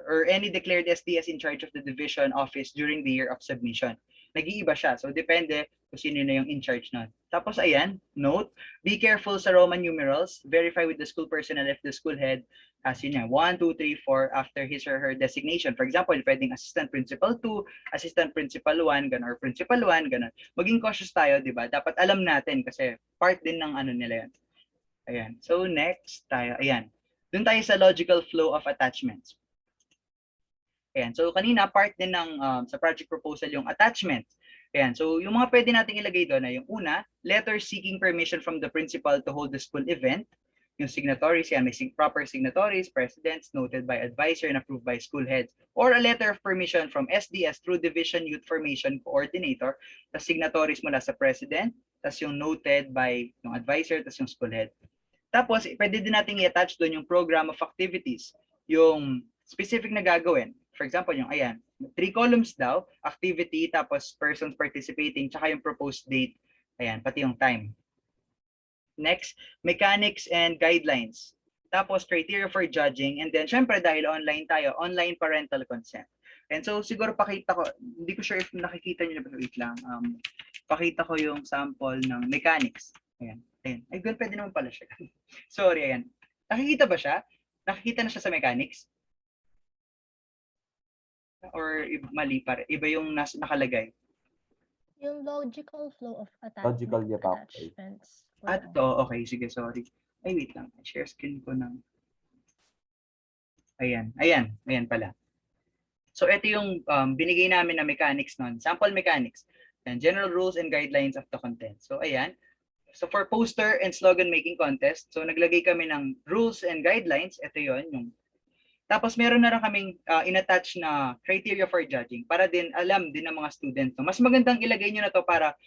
or any declared SDS in charge of the division office during the year of submission. Nag-iiba siya. So, depende kung sino na yung in charge nun. Tapos, ayan, note, be careful sa Roman numerals. Verify with the school personnel if the school head has yun yan, 1, 2, 3, 4 after his or her designation. For example, pwedeng assistant principal 2, assistant principal 1, gano'n, or principal 1, gano'n. Maging cautious tayo, di ba? Dapat alam natin kasi part din ng ano nila yan. Ayan. So, next tayo. Ayan. Doon tayo sa logical flow of attachments. Ayan. So, kanina, part din ng sa project proposal yung attachments. Ayan. So, yung mga pwede nating ilagay doon ay yung una, letter seeking permission from the principal to hold the school event. Yung signatories, yan, may proper signatories, presidents, noted by advisor and approved by school heads. Or a letter of permission from SDS through Division Youth Formation Coordinator, tas signatories mula sa president, tas yung noted by yung advisor, tas yung school head. Tapos, pwede din natin i-attach doon yung program of activities, yung specific na gagawin. For example, yung ayan, 3 columns daw, activity, tapos persons participating, tsaka yung proposed date, ayan, pati yung time. Next, mechanics and guidelines. Tapos, criteria for judging. And then, syempre, dahil online tayo, online parental consent. And so, siguro pakita ko, hindi ko sure if nakikita nyo na, wait lang, pakita ko yung sample ng mechanics. Ayan. Ayan. Ay, good, pwede naman pala siya. Sorry, ayan. Nakikita ba siya? Nakikita na siya sa mechanics? Or mali pa rin? Iba yung nakalagay? Yung logical flow of Logical attachments. At to, okay, sige, sorry. Ay, wait lang. Share screen ko ng... Ayan, ayan, ayan pala. So, ito yung binigay namin na mechanics nun. Sample mechanics. And general rules and guidelines of the content. So, ayan. So, for poster and slogan making contest, so naglagay kami ng rules and guidelines. Ito yon yung. Tapos, meron na rin kaming in-attach na criteria for judging para din alam din ng mga students. So, mas magandang ilagay nyo na to para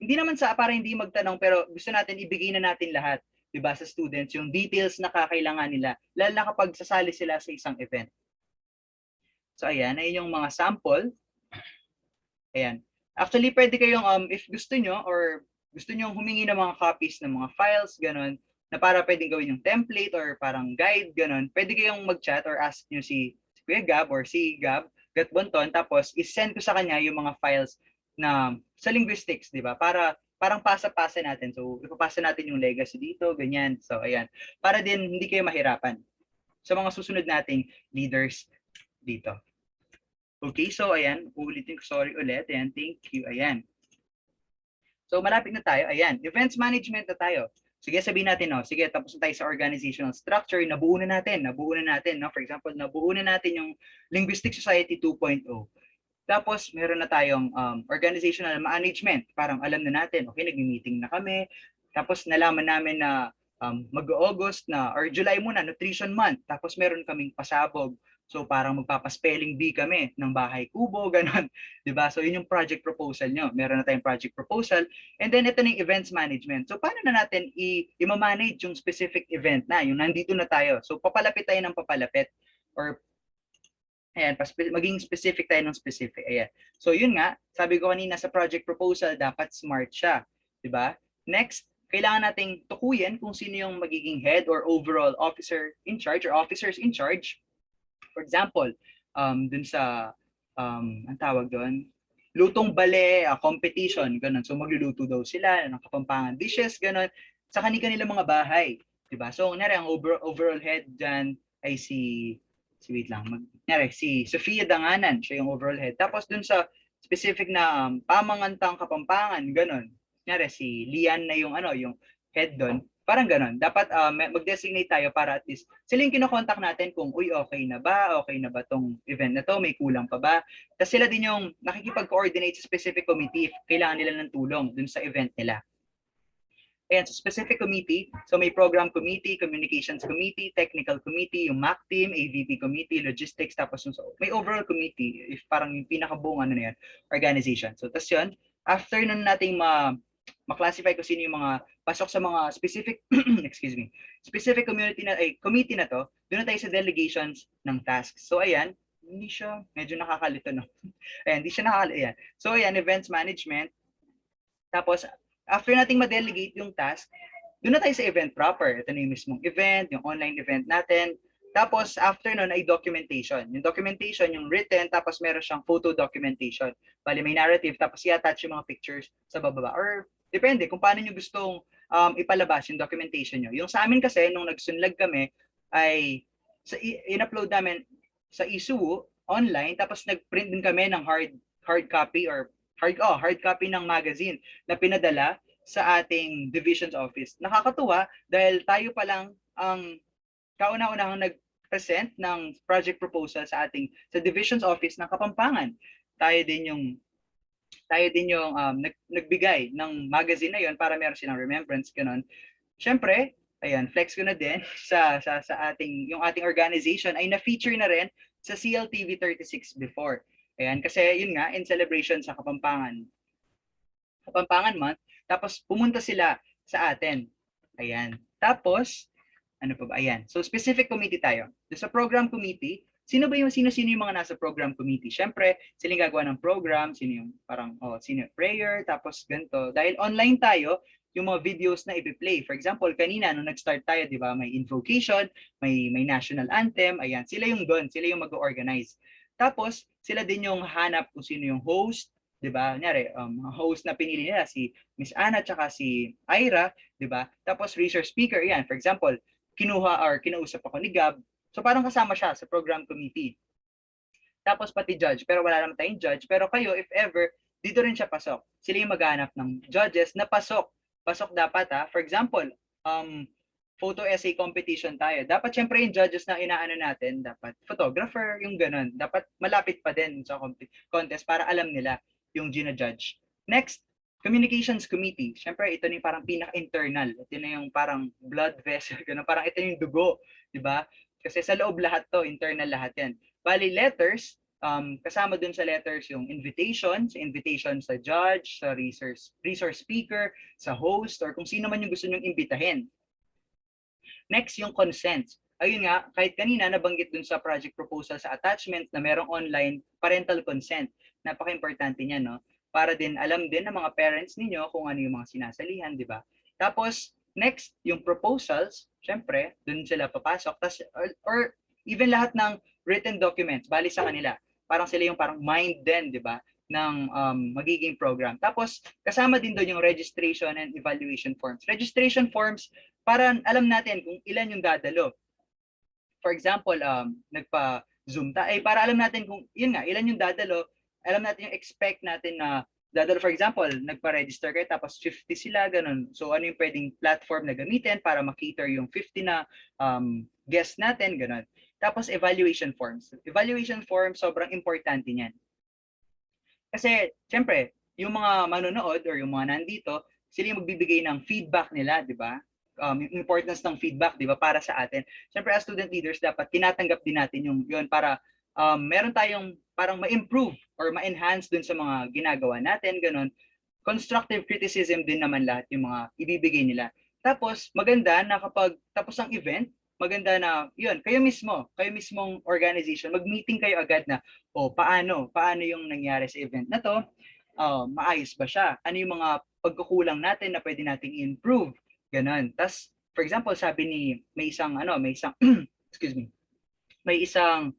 hindi naman para hindi magtanong, pero gusto natin ibigay na natin lahat, 'di ba, sa students yung details na kakailangan nila, lalo na kapag sasali sila sa isang event. So ayan, ayun yung mga sample. Ayan. Actually, pwede kayong if gusto nyo or gusto nyo humingi ng mga copies ng mga files, ganun, na para pwedeng gawin yung template or parang guide, ganun, pwede kayong mag-chat or ask nyo si Kuya Gab or si Gab Gatbonton, tapos i-send ko sa kanya yung mga files na sa linguistics, di ba? Para parang pasa-pasa natin. So, ipapasa natin yung legacy dito, ganyan. So, ayan. Para din hindi kayo mahirapan sa mga susunod nating leaders dito. Okay, so ayan. Uulitin ko, sorry ulit. Ayan, thank you. Ayan. So, malapit na tayo. Ayan, events management na tayo. Sige, sabihin natin, no? Sige, tapos na tayo sa organizational structure. Nabuo na natin, no? For example, nabuo na natin yung Linguistic Society 2.0. Tapos meron na tayong organizational management. Parang alam na natin, okay, nag-meeting na kami. Tapos nalaman namin na mag-August na or July muna, nutrition month. Tapos meron kaming pasabog. So parang magpapa-spelling bee kami ng bahay kubo, ganon. 'Di ba? So yun yung project proposal nyo. Meron na tayong project proposal. And then ito na yung events management. So paano na natin i-manage yung specific event na, yung nandito na tayo. So papalapit tayo ng papalapit. Or ayan, maging specific tayo ng specific. Ayan. So yun nga, sabi ko kanina sa project proposal, dapat smart siya. 'Di ba? Next, kailangan nating tukuyin kung sino yung magiging head or overall officer in charge or officers in charge. For example, dun sa, ang tawag doon, lutong bale, competition, ganun. So magluluto daw sila ng kapampangan dishes, ganun, sa kanilang mga bahay. 'Di ba? So ang overall head dyan ay si Sofia Danganan, siya yung overall head. Tapos dun sa specific na pamangantang kapampangan, ganun. Kunyari si Lian na yung yung head doon. Parang ganun. Dapat mag-designate tayo para at least sila yung kinokontak natin kung okay na ba? Okay na ba tong event na to? May kulang pa ba? Tapos sila din yung nakikipag-coordinate sa specific committee if kailangan nila ng tulong dun sa event nila. Ayan, so specific committee. So may program committee, communications committee, technical committee, yung MAC team, AVP committee, logistics, tapos may overall committee, if parang yung pinakabuong na yan, organization. So tas yun, after nun nating ma-classify kung sino yung mga pasok sa mga specific, specific committee na to, doon na tayo sa delegations ng tasks. So ayan, hindi siya, medyo nakakalito, no? Ayan, hindi siya nakakalito, ayan. So ayan, events management. Tapos, after nating ma-delegate yung task, doon na tayo sa event proper. Ito na yung mismong event, yung online event natin. Tapos, after nun ay documentation. Yung documentation, yung written, tapos meron siyang photo documentation. Bali, may narrative, tapos i-attach yung mga pictures sa bababa. Or, depende kung paano nyo gustong ipalabas yung documentation nyo. Yung sa amin kasi, nung nagsunlag kami, ay in-upload namin sa Isuwu online, tapos nag-print din kami ng hard copy or hard copy ng magazine na pinadala sa ating division's office. Nakakatuwa dahil tayo pa lang ang kauna-unahang nag-present ng project proposal sa division's office ng Kapampangan. Tayo din yung nagbigay ng magazine na yon para meron silang remembrance, ganun. Syempre, ayan, flex ko na din sa yung ating organization ay na-feature na rin sa CLTV 36 before. Ayan, kasi yun nga, in celebration sa Kapampangan Month, tapos pumunta sila sa atin. Ayan. Tapos, ano pa ba? Ayan. So, specific committee tayo. So, sa program committee, sino yung mga nasa program committee? Siyempre, sila yung gagawa ng program, sino yung prayer, tapos ganito. Dahil online tayo, yung mga videos na i-play. For example, kanina, nung nag-start tayo, di ba, may invocation, may national anthem, ayan. Sila yung doon, sila yung mag-organize. Tapos, sila din yung hanap kung sino yung host, 'di ba? Kunyari, host na pinili nila si Miss Anna tsaka si Ira, 'di ba? Tapos resource speaker 'yan. For example, kinausap ako ni Gab. So parang kasama siya sa program committee. Tapos pati judge, pero wala naman tayong judge, pero kayo if ever dito rin siya pasok. Sila yung maghanap ng judges na pasok. Pasok dapat For example, photo essay competition tayo. Dapat syempre yung judges na inaano natin, dapat photographer, yung ganun. Dapat malapit pa din sa contest para alam nila yung gina-judge. Next, communications committee. Syempre, ito na yung parang pinaka-internal. Ito na yung parang blood vessel. Ganun. Parang ito yung dugo. Diba? Kasi sa loob lahat to, internal lahat yan. Bali, letters, kasama dun sa letters yung invitation sa judge, sa resource speaker, sa host, or kung sino man yung gusto nyong imbitahin. Next, yung consent. Ayun nga, kahit kanina nabanggit dun sa project proposal sa attachment na merong online parental consent. Napaka-importante niya, no? Para din alam din ng mga parents ninyo kung ano yung mga sinasalihan, di ba? Tapos, next, yung proposals, syempre, dun sila papasok. Or even lahat ng written documents, bali sa kanila. Parang sila yung parang mind din, di ba? Ng magiging program. Tapos, kasama din doon yung registration and evaluation forms. Registration forms, para alam natin kung ilan yung dadalo. For example, nagpa-Zoom para alam natin kung, yun nga, ilan yung dadalo, alam natin yung expect natin na dadalo. For example, nagpa-register kayo, tapos 50 sila, ganun. So, ano yung pwedeng platform na gamitin para makater yung 50 na guests natin, ganun. Tapos, evaluation forms. Evaluation forms, sobrang importante niyan. Kasi, syempre, yung mga manonood or yung mga nandito, sila yung magbibigay ng feedback nila, di ba? Yung importance ng feedback, di ba, para sa atin. Syempre, as student leaders, dapat tinatanggap din natin yung yun para meron tayong parang ma-improve or ma-enhance dun sa mga ginagawa natin, ganun. Constructive criticism din naman lahat yung mga ibibigay nila. Tapos, maganda na kapag tapos ang event, maganda na, yun, kayo mismong organization, mag-meeting kayo agad na, paano yung nangyari sa event na to? Maayos ba siya? Ano yung mga pagkukulang natin na pwede nating improve? Ganon. Tas, for example, sabi ni, may isang, excuse me, may isang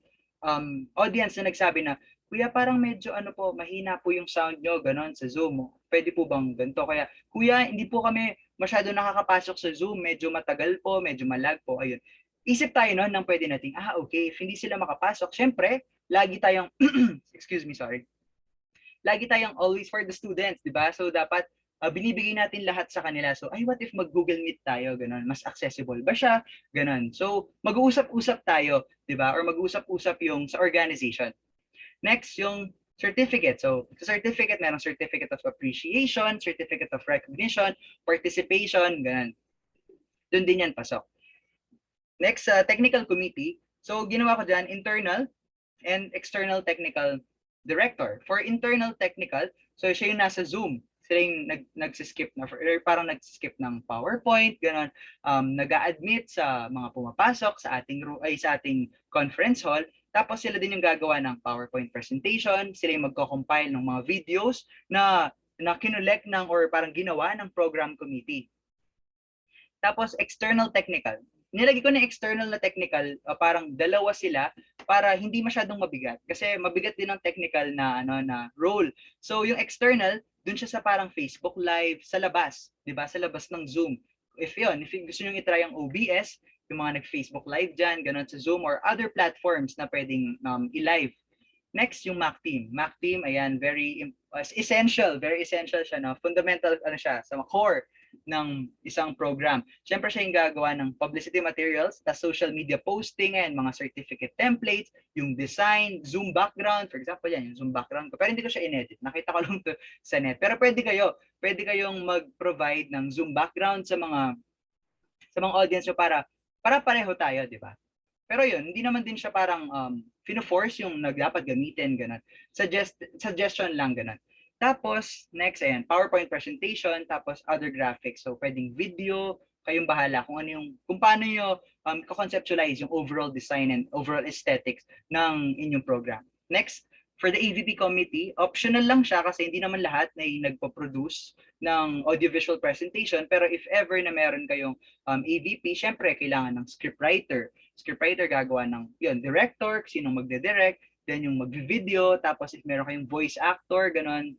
audience na nagsabi na, Kuya, parang medyo mahina po yung sound nyo, ganon, sa Zoom. Pwede po bang ganito? Kaya, Kuya, hindi po kami masyado nakakapasok sa Zoom, medyo matagal po, medyo malag po, ayun. Isip tayo noon nang pwede nating, okay, if hindi sila makapasok, syempre, lagi tayong, excuse me, sorry, lagi tayong always for the students, di ba? So, dapat binibigay natin lahat sa kanila. So, what if mag-Google Meet tayo? Ganon. Mas accessible ba siya? Ganon. So, mag-uusap-usap tayo, di ba? Or mag-uusap-usap yung sa organization. Next, yung certificate. So, sa certificate, merong certificate of appreciation, certificate of recognition, participation, ganun. Doon din yan pasok. Next, technical committee. So, ginawa ko dyan, internal and external technical director. For internal technical, so siya yung nasa Zoom. Sila yung nagsiskip na, parang nagsiskip ng PowerPoint, gano'n. Nag-a-admit sa mga pumapasok sa ating conference hall. Tapos sila din yung gagawa ng PowerPoint presentation, sila yung magko-compile ng mga videos na kinolect ng or parang ginawa ng program committee. Tapos external technical. Nilagay ko na external na technical, parang dalawa sila para hindi masyadong mabigat kasi mabigat din ang technical na na role. So yung external, dun siya sa parang Facebook Live sa labas, 'di ba? Sa labas ng Zoom. If gusto niyo i-try ang OBS, yung mga nag-Facebook Live dyan, ganun sa Zoom or other platforms na pwedeng i-live. Next, yung Mac team. Mac team, ayan, very essential siya, no? Fundamental, siya, sa core ng isang program. Siyempre siya yung gagawa ng publicity materials, tas social media posting, and mga certificate templates, yung design, Zoom background, for example, yan, yung Zoom background ko. Pero hindi ko siya in-edit. Nakita ko lang to sa net. Pero pwede kayong mag-provide ng Zoom background sa mga audience nyo para pareho tayo, di ba? Pero yun, hindi naman din siya parang fino-force yung dapat gamitin, ganun. Suggestion lang, ganun. Tapos, next, ayan, PowerPoint presentation, tapos other graphics. So, pwedeng video, kayong bahala kung paano nyo conceptualize yung overall design and overall aesthetics ng inyong program. Next, for the AVP committee, optional lang siya kasi hindi naman lahat na nagpo-produce ng audiovisual presentation. Pero if ever na meron kayong AVP, syempre kailangan ng scriptwriter. Scriptwriter gagawa ng director, sinong magde-direct, then yung mag-video, tapos if meron kayong voice actor, ganon.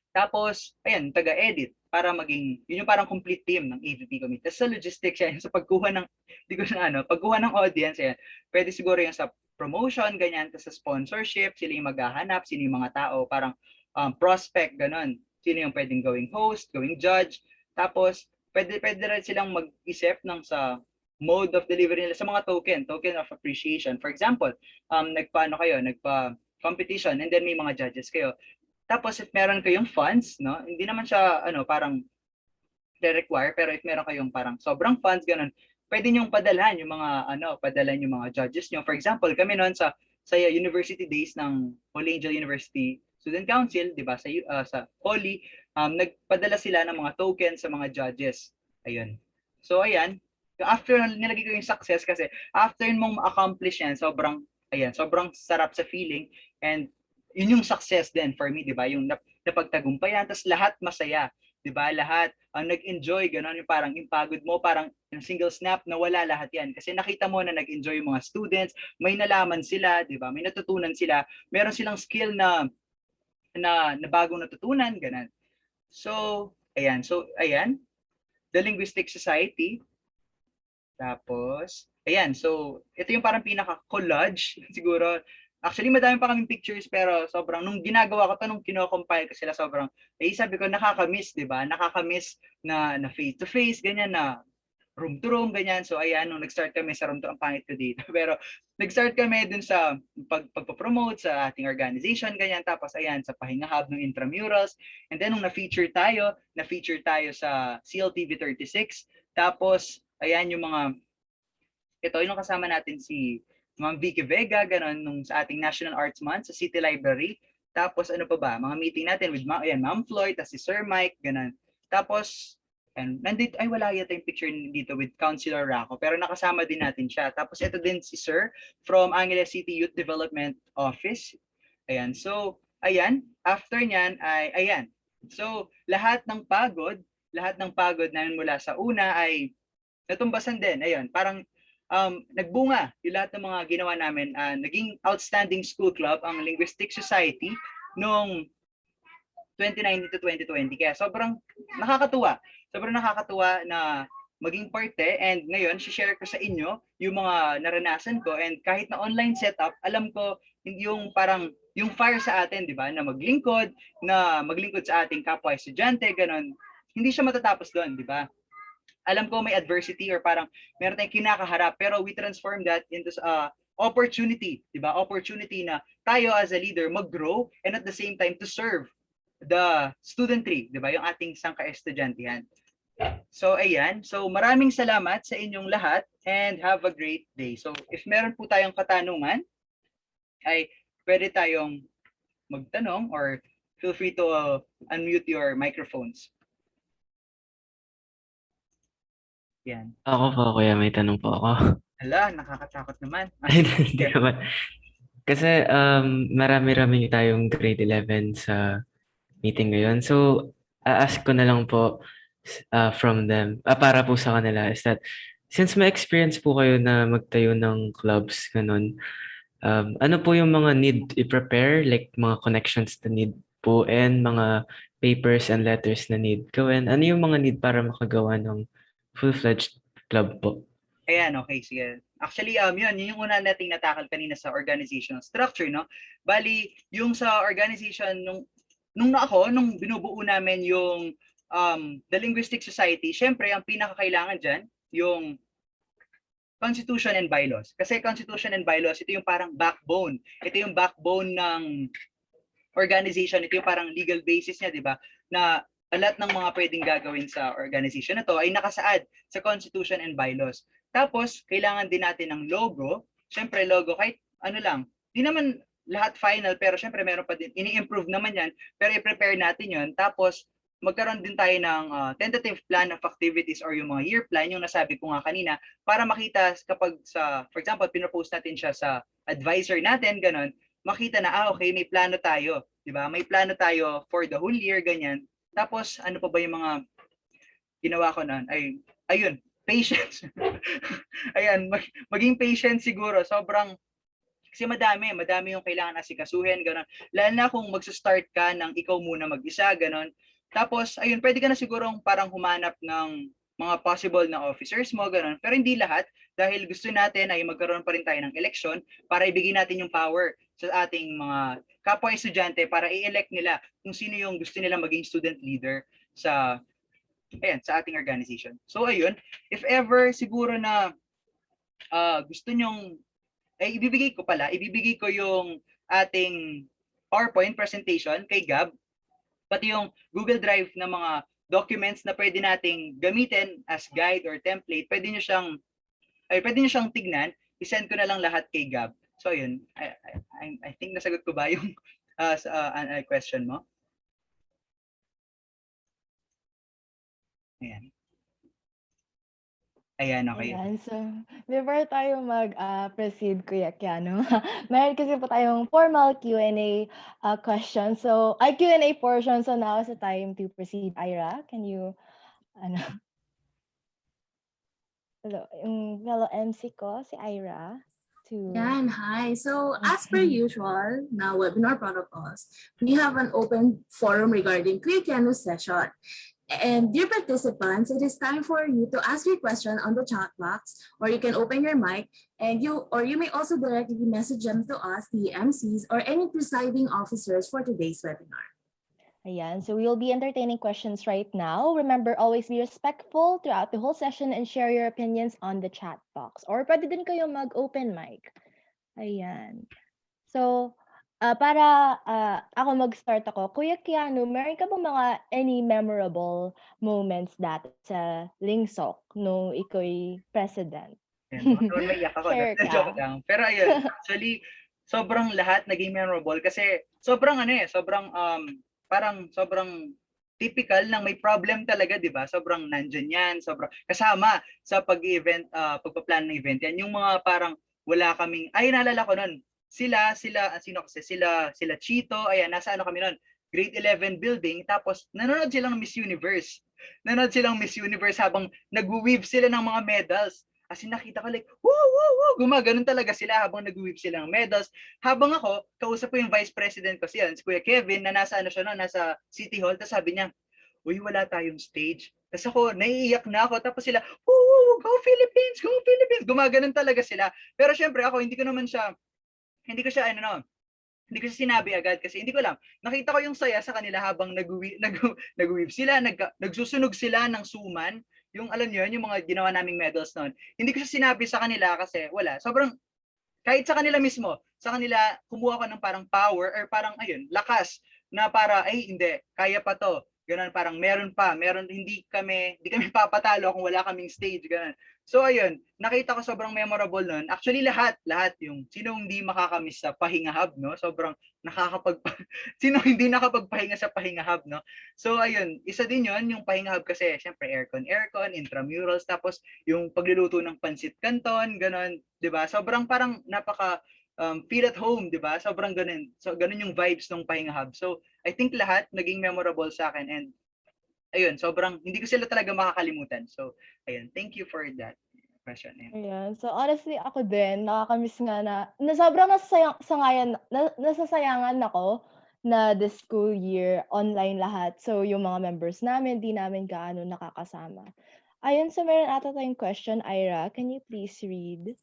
Tapos, ayan, taga-edit para maging, yun yung parang complete team ng AVP committee. Tapos sa logistics, yan, sa pagkuha ng audience, yan, pwede siguro yung sa promotion, ganyan, tapos sa sponsorship, sila yung maghahanap, sino yung mga tao, parang prospect, ganon. Sino yung pwedeng gawing host, gawing judge. Tapos, pwede rin silang mag-isip ng sa mode of delivery nila sa mga token of appreciation. For example, nagpa-competition and then may mga judges kayo. Tapos if meron kayong funds, no, hindi naman siya parang re-require, pero if meron kayong parang sobrang funds ganun, pwede niyo padalhan yung mga judges niyo. For example, kami noon sa University Days ng Holy Angel University Student Council, 'di ba, sa Holy, nagpadala sila ng mga tokens sa mga judges. Ayun. So ayan, after nilagay ko yung success kasi after mong ma-accomplish yan, sobrang sarap sa feeling, and yun yung success din for me, di ba? Yung napagtagumpayan, tapos lahat masaya, di ba? Lahat nag-enjoy, gano'n, yung parang impagod mo, parang yung single snap, nawala lahat yan. Kasi nakita mo na nag-enjoy yung mga students, may nalaman sila, di ba? May natutunan sila, meron silang skill na bagong natutunan, gano'n. So, ayan. The Linguistic Society. Tapos, ayan. So, ito yung parang pinaka-collage, siguro. Actually, madami pa kaming pictures, pero sobrang, nung ginagawa ko to, nung kino-compile ko sila, sobrang, sabi ko, nakaka-miss, di ba? Nakaka-miss na face-to-face, ganyan na room to room, ganyan. So ayan, nung nag-start kami sa room to, ang pangit ko dito. Pero nag-start kami dun sa pagpapromote sa ating organization, ganyan. Tapos ayan, sa Pahinga Hub ng intramurals. And then nung na-feature tayo sa CLTV 36. Tapos ayan, yung mga, ito, yung kasama natin si Ma'am Vicky Vega, ganon, nung sa ating National Arts Month sa City Library. Tapos ano pa ba, mga meeting natin with Ma'am Floyd, tas si Sir Mike, ganon. Tapos, and nandito, ay wala yata yung picture dito with Councilor Raco, pero nakasama din natin siya. Tapos ito din si Sir from Angeles City Youth Development Office. Ayan, so, ayan, after nyan, ay, ayan. So, lahat ng pagod namin mula sa una ay natumbasan din. Ayun, parang nagbunga yung lahat ng mga ginawa namin. Naging outstanding school club ang Linguistic Society noong 2019 to 2020. Kaya sobrang nakakatuwa na maging parte, and ngayon share ko sa inyo yung mga naranasan ko, and kahit na online setup, alam ko hindi yung parang yung fire sa atin, di ba, na maglingkod sa ating kapwa estudyante, ganon. Hindi siya matatapos doon, di ba? Alam ko may adversity or parang meron tayong kinakaharap, pero we transform that into opportunity, di ba? Opportunity na tayo as a leader mag-grow, and at the same time to serve the studentry, di ba? Yung ating sangka-estudyantihan. So ayan, so maraming salamat sa inyong lahat, and have a great day. So if meron po tayong katanungan, ay pwede tayong magtanong, or feel free to unmute your microphones. Yan. Ako po, kuya, may tanong po ako. Hala, nakakatakot naman. Hindi naman. Kasi marami-rami tayong grade 11 sa meeting ngayon. So, ask ko na lang po from them, para po sa kanila, is that since may experience po kayo na magtayo ng clubs, ganun, ano po yung mga need i-prepare, like mga connections na need po, and mga papers and letters na need gawin? Ano yung mga need para makagawa ng full-fledged club po? Ayan, okay, sige. Actually, yun yung una nating natakal kanina sa organizational structure, no? Bali, yung sa organization, nung binubuo namin yung the Linguistic Society, syempre, ang pinakakailangan dyan, yung Constitution and Bylaws. Kasi Constitution and Bylaws, ito yung parang backbone. Ito yung backbone ng organization. Ito yung parang legal basis niya, di ba? Na lahat ng mga pwedeng gagawin sa organization na to ay nakasaad sa Constitution and Bylaws. Tapos, kailangan din natin ng logo. Siyempre, logo, kahit ano lang, di naman lahat final, pero siyempre meron pa din, ini-improve naman yan, pero i-prepare natin yon. Tapos, magkaroon din tayo ng tentative plan of activities, or yung mga year plan, yung nasabi ko nga kanina, para makita kapag for example, pinropose natin siya sa advisor natin, ganon, makita na, okay, may plano tayo, di ba? May plano tayo for the whole year, ganyan. Tapos, ano pa ba yung mga ginawa ko noon? Ayun, patience. Ayan, maging patient siguro. Sobrang, kasi madami yung kailangan asikasuhin, gano'n. Lalo na kung magsa-start ka ng ikaw muna mag-isa, gano'n. Tapos, ayun, pwede ka na sigurong parang humanap ng mga possible na officers mo, gano'n. Pero hindi lahat, dahil gusto natin ay magkaroon pa rin tayo ng election para ibigay natin yung power sa ating mga kapwa estudyante para i-elect nila kung sino yung gusto nila maging student leader sa ating organization. So ayun, if ever siguro na gusto nyong, ibibigay ko yung ating PowerPoint presentation kay Gab, pati yung Google Drive na mga documents na pwede nating gamitin as guide or template, pwede nyo siyang tignan, isend ko na lang lahat kay Gab. So yun, I think nasagot ko ba yung question mo? Ayan, okay. Ayan, so before tayo mag-proceed, Kuya Keanu, meron kasi po tayong formal Q&A question. So, Q&A portion. So now is the time to proceed. Ira, can you, hello, yung fellow MC ko, si Ira. Yan, hi. So as per usual, now webinar protocols, we have an open forum regarding Kuya Keanu's session. And dear participants, it is time for you to ask your question on the chat box, or you can open your mic, and you may also directly message them to us, the MCs, or any presiding officers for today's webinar. Ayan, so we'll be entertaining questions right now. Remember, always be respectful throughout the whole session and share your opinions on the chat box. Or pwede din kayo mag-open mic. Ayan. So, para ako mag-start ako, Kuya Keanu, meron ka bang mga any memorable moments dati sa Lingsok nung ikaw'y president? Yan, baka naman maiyak ako, no? Share Joke ka. lang. Pero ayun, actually, sobrang lahat naging memorable kasi sobrang parang sobrang typical ng may problem talaga, di ba? Sobrang nandyan yan, sobrang kasama sa pag-event, pagpa-plan ng event yan. Yung mga parang wala kaming, ay naalala ko nun, sino kasi, sila Chito, ayan, nasa ano kami nun, grade 11 building, tapos nanonood silang Miss Universe. Nanonood silang Miss Universe habang nag-weave sila ng mga medals. As in, nakita ko like, woo, woo, woo, gumaganon talaga sila habang nag-whip sila ng medals. Habang ako, kausap ko yung vice president ko siya, si Kuya Kevin, na nasa ano siya no, nasa City Hall, tapos sabi niya, uy, wala tayong stage. Tapos ako, naiiyak na ako, tapos sila, woo, woo, woo, go Philippines, go Philippines, gumaganon talaga sila. Pero syempre ako, hindi ko siya hindi ko siya sinabi agad kasi hindi ko lang. Nakita ko yung saya sa kanila habang nag-weave sila, nagsusunog sila ng suman. Yung alam niyo yung mga ginawa naming medals noon. Hindi ko siya sinabi sa kanila kasi wala. Sobrang kahit sa kanila mismo, sa kanila kumuha ko ng parang power or parang ayun, lakas na para ay hindi, kaya pa to. Ganun, parang meron pa, hindi kami papatalo kung wala kaming stage, ganun. So ayun, nakita ko sobrang memorable nun. Actually lahat yung sino hindi makakamiss sa Pahinga Hub, no? Sobrang sino hindi nakapagpahinga sa Pahinga Hub, no? So ayun, isa din 'yon yung Pahinga Hub kasi syempre aircon, intramurals, tapos yung pagluluto ng pansit canton, ganun, 'di ba? Sobrang parang napaka feel at home, 'di ba? Sobrang ganun. So ganun yung vibes ng Pahinga Hub. So I think lahat naging memorable sa akin and ayun, sobrang hindi ko sila talaga makakalimutan. So ayun, thank you for that question. Ayan. So honestly ako din, nakakamiss nga na sobrang nasasayangan ako na this school year online lahat. So yung mga members namin, di namin gaano nakakasama. Ayun, so meron ata tayong question, Ira. Can you please read?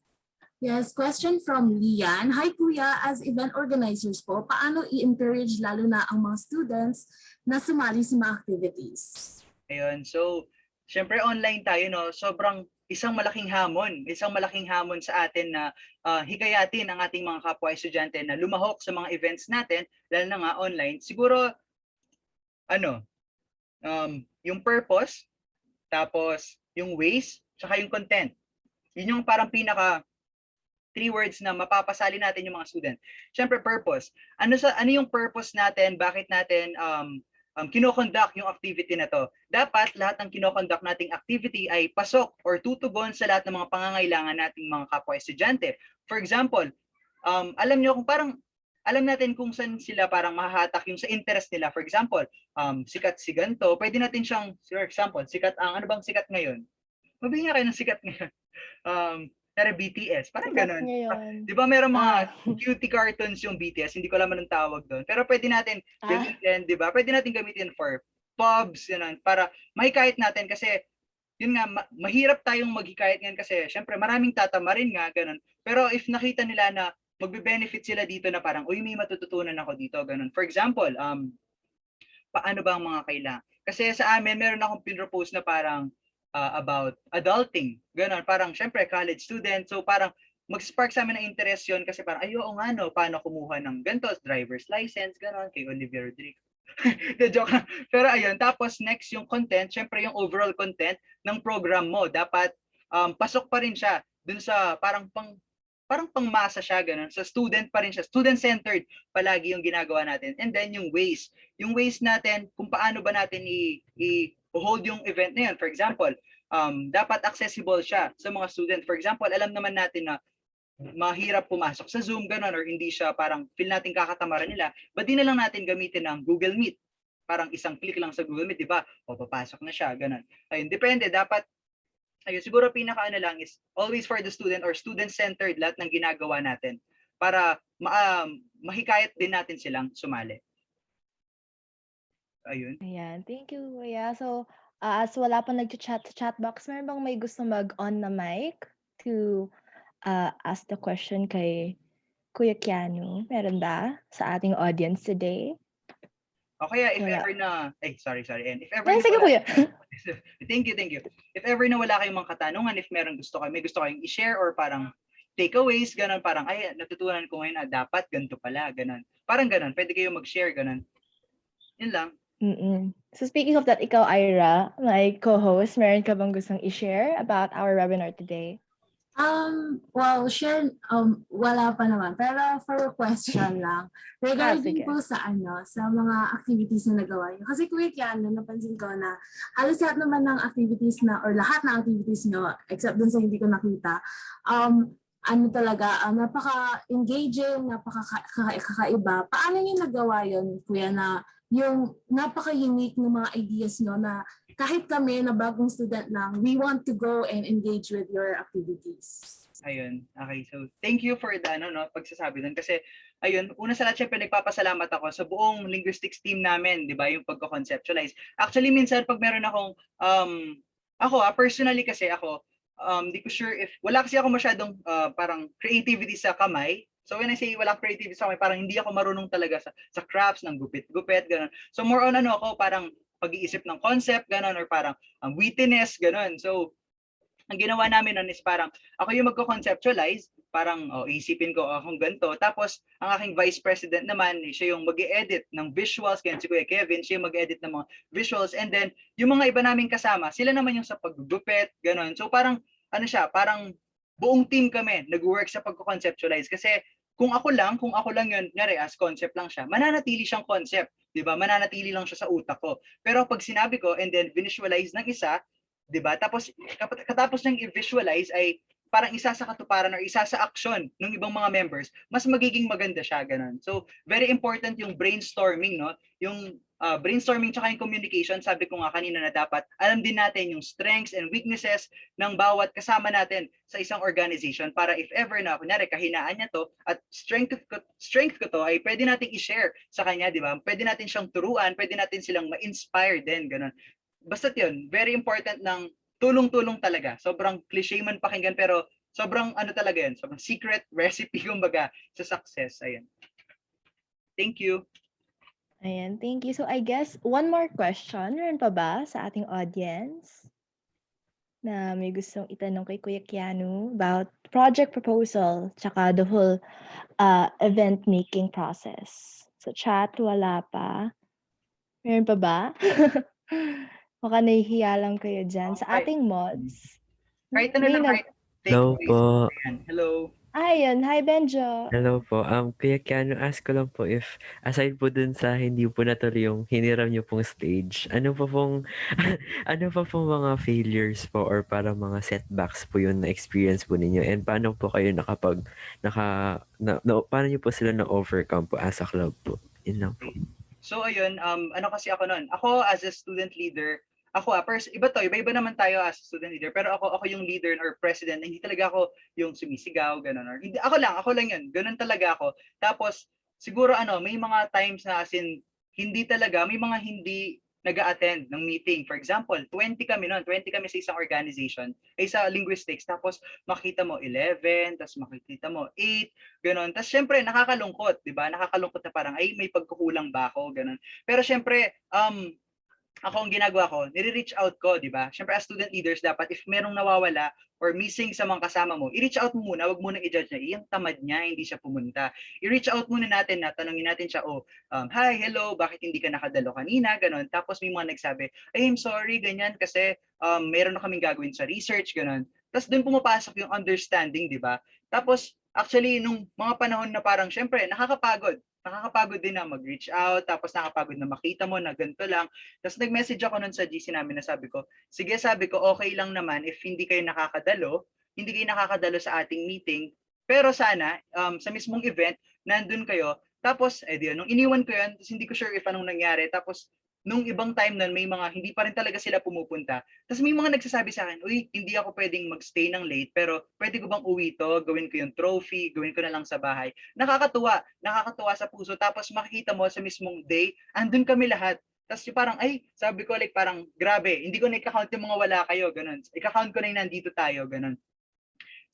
Yes, question from Lian. Hi Kuya, as event organizers po, paano i-encourage lalo na ang mga students na sumali sa mga activities? Ayun, so syempre online tayo, no? Sobrang isang malaking hamon sa atin na hikayatin ang ating mga kapwa estudyante na lumahok sa mga events natin, lalo na nga online. Siguro yung purpose, tapos yung ways, tsaka yung content. Yun yung parang pinaka 3 words na mapapasali natin yung mga student. Siyempre purpose. Ano yung purpose natin? Bakit natin kino-conduct yung activity na to? Dapat lahat ng kino-conduct nating activity ay pasok or tutugon sa lahat ng mga pangangailangan nating mga kapwa estudyante. For example, alam natin kung saan sila parang mahahatak yung sa interest nila. For example, sikat si ganito, pwede natin siyang, for example, ano bang sikat ngayon? Mabigyan kayo ng sikat ngayon. Pero BTS, parang ganun. Di ba meron mga cutie cartoons yung BTS, hindi ko alam anong tawag doon. Pero pwede natin gamitin, di ba? Pwede natin gamitin for pubs, yun, para mahikayat natin kasi yun nga, mahirap tayong maghikayat ngayon kasi syempre maraming tatamarin nga, ganun. Pero if nakita nila na magbe-benefit sila dito na parang, uy, may matututunan ako dito, ganun. For example, paano ba ang mga kailangan? Kasi sa amin, meron akong pinropose na parang about adulting. Ganon, parang syempre college student. So parang mag-spark sa amin ng interest yun kasi parang, ay, oo nga no, paano kumuha ng ganito, driver's license, ganon, kay Olivia Rodrigo. Joke lang. Pero ayun, tapos next yung content, syempre yung overall content ng program mo, dapat pasok pa rin siya dun sa parang pangmasa siya, ganun. So student pa rin siya, student-centered palagi yung ginagawa natin. And then yung ways natin, kung paano ba natin i-hold yung event na yun. For example, dapat accessible siya sa mga student. For example, alam naman natin na mahirap pumasok sa Zoom, ganun, or hindi siya parang feel natin kakatamaran nila, but di na lang natin gamitin ng Google Meet. Parang isang click lang sa Google Meet, di ba? O papasok na siya, ganun. Ayun, depende, dapat ayun, siguro pinaka-ano lang is always for the student or student-centered lahat ng ginagawa natin para mahikayat din natin silang sumali. Ayun. Ayan, thank you, Kuya. So, as wala pa nag-chat sa chat box, meron bang may gusto mag-on na mic to ask the question kay Kuya Keanu? Meron ba sa ating audience today? O kaya if Wala. ever na, sorry, and if ever Ay, na sige wala, kuya. thank you. If ever na wala kayong mga katanungan, if meron may gusto kayong i-share or parang takeaways, ganun, parang, ay, natutunan ko ngayon, dapat ganito pala, ganun. Parang ganun, pwede kayong mag-share, ganun. Yun lang. So speaking of that, ikaw, Ira, my co-host, meron ka bang gustong i-share about our webinar today? Well, share, wala pa naman. Pero for a question lang, regarding sige. po sa sa mga activities na nagawa niyo. Kasi Kuya Kiano, napansin ko na halos lahat naman ng activities na, or lahat ng activities niyo, except dun sa hindi ko nakita, talaga, napaka-engaging, napaka-kakaiba. Paano niyo nagawa yun, Kuya, na yung napaka-unique ng mga ideas niyo na kahit kami na bagong student lang, we want to go and engage with your activities. Ayun. Okay. So, thank you for the pagsasabi dun. Kasi, ayun, una sa lahat, syempre, nagpapasalamat ako sa buong linguistics team namin, di ba, yung pagko-conceptualize. Actually, minsan, pag meron akong, personally kasi ako, di ko sure if, wala kasi ako masyadong parang creativity sa kamay. So, when I say walang creativity sa kamay, parang hindi ako marunong talaga sa crafts, ng gupit-gupit, gano'n. So, more on ako, parang pag-iisip ng concept, gano'n, or parang wittiness, gano'n. So, ang ginawa namin nun is parang ako yung magko-conceptualize, parang isipin ko kung ganito. Tapos, ang aking vice president naman, siya yung mag-edit ng visuals, kaya si Kuya Kevin, siya yung mag-edit ng mga visuals. And then, yung mga iba naming kasama, sila naman yung sa paggupit, gano'n. So, parang, parang buong team kami nag-work sa pagko-conceptualize. Kasi, kung ako lang yun, ngari, as concept lang siya, mananatili siyang concept. Diba? Mananatili lang siya sa utak ko. Pero pag sinabi ko and then visualize ng isa, diba? Tapos katapos niyang i-visualize ay parang isa sa katuparan or isa sa action ng ibang mga members, mas magiging maganda siya, ganun. So, very important yung brainstorming, no? Yung brainstorming tsaka yung communication, sabi ko nga kanina na dapat alam din natin yung strengths and weaknesses ng bawat kasama natin sa isang organization para if ever na, kunyari, kahinaan niya to at strength ko to ay pwede nating i-share sa kanya, di ba? Pwede natin siyang turuan, pwede natin silang ma-inspire din, ganun. Basta yun, very important ng tulong-tulong talaga. Sobrang cliche man pakinggan pero sobrang talaga yan, sobrang secret recipe kumbaga sa success. Ayan. Thank you. Ayan, thank you. So I guess one more question. Meron pa ba sa ating audience na may gustong itanong kay Kuya Keanu about project proposal tsaka the whole event making process? So chat, wala pa. Meron pa ba? Baka nahihiya lang kayo dyan. Sa ating mods. Kahit lang, kahit Hello po. Hello. Ayun, hi Benjo. Hello po. Kuya Keanu, ask ko lang po if aside po dun sa hindi po natuloy yung hiniram niyo pong stage, ano pa pong mga failures po or para mga setbacks po yun na experience po ninyo and paano po kayo paano niyo po sila na-overcome po as a club po? Yun lang po. So ayun, kasi ako noon. Ako as a student leader, iba-iba naman tayo as a student leader, pero ako yung leader or president, hindi talaga ako yung sumisigaw, ganun. Or, hindi, ako lang yun, ganun talaga ako. Tapos, siguro may mga times na as in, may mga hindi nag-a-attend ng meeting. For example, 20 kami sa isang organization, sa linguistics, tapos makita mo 11, tapos makikita mo 8, ganun. Tapos syempre, nakakalungkot, di ba? Nakakalungkot na parang, ay, may pagkukulang ba ako, ganun. Pero syempre, ako ang ginagawa ko, nire-reach out ko, di ba? Siyempre, as student leaders, dapat if merong nawawala or missing sa mga kasama mo, i-reach out mo muna, wag muna i-judge na, yung tamad niya, hindi siya pumunta. I-reach out muna natin na, tanungin natin siya, hi, hello, bakit hindi ka nakadalo kanina, ganon. Tapos may mga nagsabi, ay, I'm sorry, ganyan, kasi meron na kaming gagawin sa research, ganon. Tapos doon pumapasok yung understanding, di ba? Tapos, actually, nung mga panahon na parang, syempre, nakakapagod din na mag-reach out, tapos nakakapagod na makita mo na ganito lang. Tapos nag-message ako nun sa GC namin na sabi ko, okay lang naman if hindi kayo nakakadalo sa ating meeting, pero sana sa mismong event, nandun kayo. Tapos, nung iniwan ko yun, tapos hindi ko sure if anong nangyari. Tapos, nung ibang time nun, may mga hindi pa rin talaga sila pumupunta. Tapos may mga nagsasabi sa akin, uy, hindi ako pwedeng magstay ng late, pero pwede ko bang uwi to? Gawin ko yung trophy, gawin ko na lang sa bahay. Nakakatuwa sa puso. Tapos makikita mo sa mismong day, andun kami lahat. Tapos yung parang, ay, sabi ko like parang, grabe, hindi ko na i-count yung mga wala kayo, ganun. I-count ko na yung nandito tayo, ganun.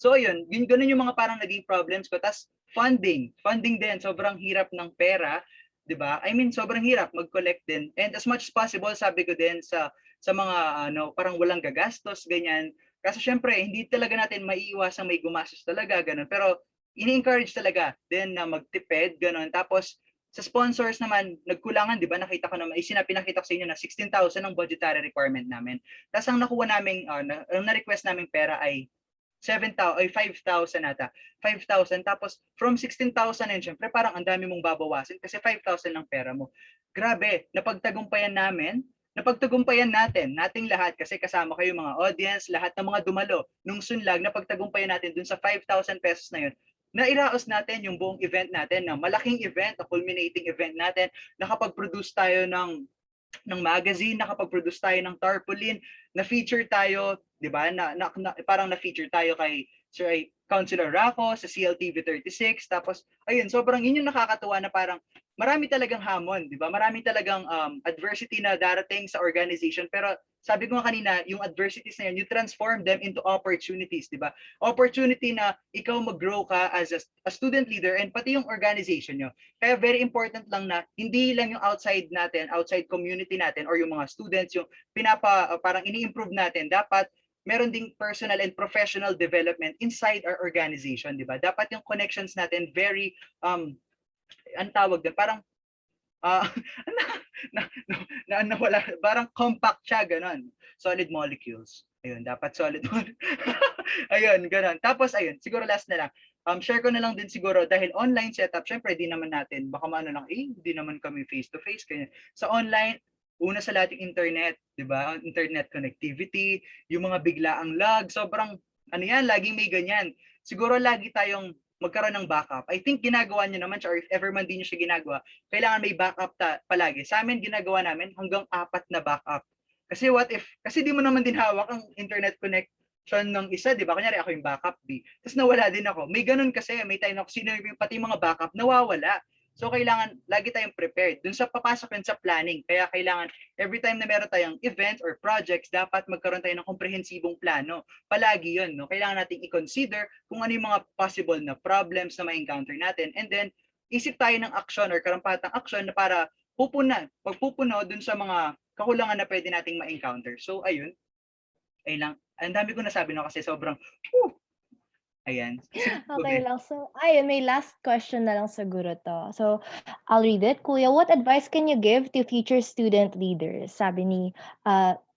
So ayun, ganun yung mga parang naging problems ko. Tapos funding din, sobrang hirap ng pera. 'di ba? I mean, sobrang hirap mag-collect din. And as much as possible, sabi ko din sa mga parang walang gagastos, ganyan. Kasi syempre, hindi talaga natin maiiwasang may gumastos talaga, ganun. Pero ini-encourage talaga din na magtipid, ganun. Tapos sa sponsors naman, nagkulangan, 'di ba? Nakita ko naman, pinakita ko sa inyo na 16,000 ang budgetary requirement namin. Tapos ang nakuha naming ang na-request naming pera ay 7,000 ay 5,000 ata. 5,000 tapos from 16,000 yun, syempre parang ang dami mong babawasin kasi 5,000 lang pera mo. Grabe, napagtagumpayan nating lahat kasi kasama kayo mga audience, lahat ng mga dumalo nung Sunlag, napagtagumpayan natin dun sa 5,000 pesos na yun. Nairaos natin yung buong event natin, na malaking event, na culminating event natin, nakapag-produce tayo ng magazine, nakapag-produce tayo ng tarpaulin, na-feature tayo, 'di ba? Parang na-feature tayo kay Councilor Raco sa CLTV 36. Tapos ayun, sobrang yun yung nakakatuwa na parang marami talagang hamon, 'di ba? Marami talagang adversity na darating sa organization, pero sabi ko nga kanina, yung adversities na yun, you transform them into opportunities, 'di ba? Opportunity na ikaw mag-grow ka as a student leader and pati yung organization nyo. Kaya very important lang na hindi lang yung outside community natin or yung mga students yung parang ini-improve natin. Dapat meron ding personal and professional development inside our organization, 'di ba? Dapat yung connections natin very ang tawag din parang wala, parang compact siya, ganun. Solid molecules. Ayun, dapat solid ayun, ganun. Tapos ayun, siguro last na lang. Share ko na lang din siguro dahil online setup, syempre di naman natin, baka maano lang, hindi naman kami face to face kanya. Sa online, una sa lahat yung internet, 'di ba? Internet connectivity, yung mga biglaang lag, sobrang yan, laging may ganyan. Siguro lagi tayong magkaroon ng backup. I think ginagawa niyo naman siya, or if ever man din niyo siya ginagawa, kailangan may backup palagi. Sa amin, ginagawa namin hanggang 4 na backup. Kasi what if, kasi di mo naman din hawak ang internet connection ng isa, di ba? Kunyari ako yung backup B. Tapos nawala din ako. May ganun kasi, may time na sino yung pati mga backup, nawawala. So kailangan lagi tayong prepared. Dun sa papasok yun sa planning. Kaya kailangan every time na meron tayong events or projects, dapat magkaroon tayo ng komprehensibong plano. Palagi yun, no? Kailangan nating i-consider kung ano yung mga possible na problems na ma-encounter natin. And then, isip tayo ng action or karampatang action na para pagpupuno dun sa mga kakulangan na pwede nating ma-encounter. So ayun, ay lang. Ang dami ko nasabi, no? Kasi sobrang, ayan. Okay lang. So, ayun, may last question na lang siguro to. So, I'll read it. Kuya, what advice can you give to future student leaders? Sabi ni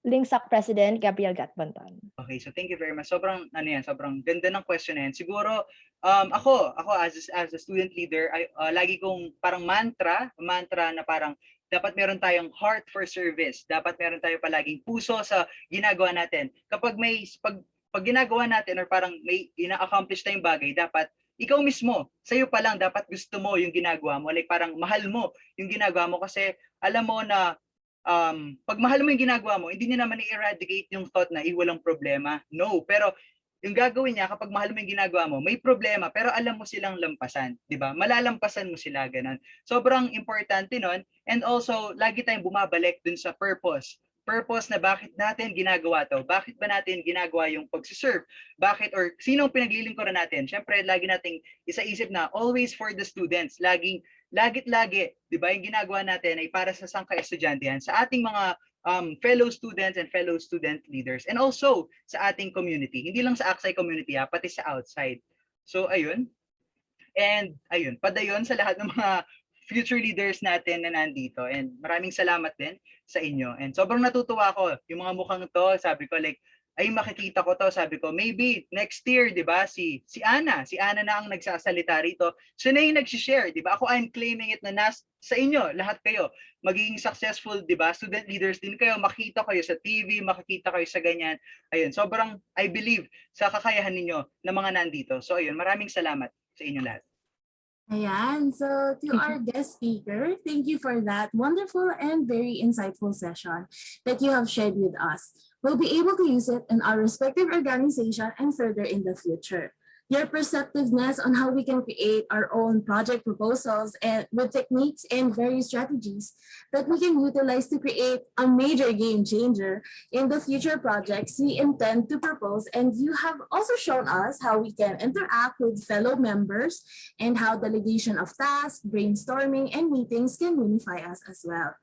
Lingsak President Gabriel Gatbantan. Okay, so thank you very much. Sobrang sobrang ganda ng question na yan. Siguro ako as a student leader, ay lagi kong parang mantra na parang dapat meron tayong heart for service. Dapat meron tayong palaging puso sa ginagawa natin. Kapag pag ginagawa natin or parang may ina-accomplish tayong bagay, dapat ikaw mismo, sa'yo pa lang dapat gusto mo yung ginagawa mo. Like parang mahal mo yung ginagawa mo kasi alam mo na pag mahal mo yung ginagawa mo, hindi niya naman i-eradicate yung thought na walang problema. No, pero yung gagawin niya kapag mahal mo yung ginagawa mo, may problema pero alam mo silang lampasan, 'di ba? Malalampasan mo sila, ganun. Sobrang importante nun, and also lagi tayong bumabalik dun sa purpose na bakit natin ginagawa to. Bakit ba natin ginagawa yung pagsiserve? Bakit or sinong pinaglilingkuran natin? Syempre, lagi nating isaisip na always for the students. Lagi, 'di ba? Yung ginagawa natin ay para sa sangka-estudyante, sa ating mga fellow students and fellow student leaders, and also sa ating community. Hindi lang sa Aksay community, pati sa outside. So ayun. And ayun, padayon sa lahat ng mga future leaders natin na nandito, and maraming salamat din sa inyo. And sobrang natutuwa ako, yung mga mukhang to, sabi ko like, ay makikita ko to, sabi ko maybe next year, 'di ba? Si Ana na ang nagsasalita rito. Siya na yung nag-share, 'di ba? Ako, I'm claiming it na sa inyo, lahat kayo magiging successful, 'di ba? Student leaders din kayo, makita kayo sa TV, makikita kayo sa ganyan. Ayun, sobrang I believe sa kakayahan ninyo na mga nandito. So ayun, maraming salamat sa inyo lahat. Ayan. So to our guest speaker, thank you for that wonderful and very insightful session that you have shared with us. We'll be able to use it in our respective organization and further in the future. your perceptiveness on how we can create our own project proposals and with techniques and various strategies that we can utilize to create a major game changer in the future projects we intend to propose. And you have also shown us how we can interact with fellow members and how delegation of tasks, brainstorming, and meetings can unify us as well.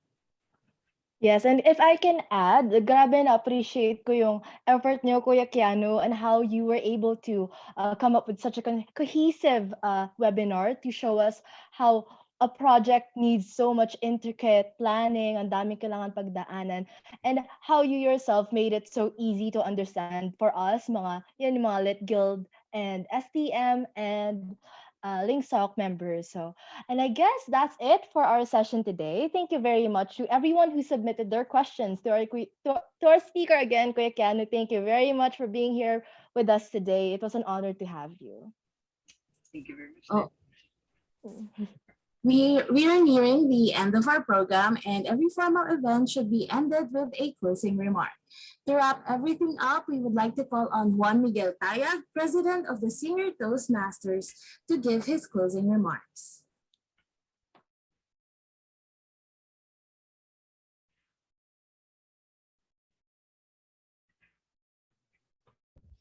Yes, and if I can add, grabe na-appreciate ko yung effort niyo, Kuya Keanu, and how you were able to come up with such a cohesive webinar to show us how a project needs so much intricate planning, ang daming kailangan pagdaanan, and how you yourself made it so easy to understand for us, mga Lit Guild and STM and LinkSoc members. So, and I guess that's it for our session today. Thank you very much to everyone who submitted their questions to our speaker again, Kuya Keanu. Thank you very much for being here with us today. It was an honor to have you. Thank you very much. Oh. We are nearing the end of our program, and every formal event should be ended with a closing remark. To wrap everything up, we would like to call on Juan Miguel Tayag, President of the Senior Toastmasters, to give his closing remarks.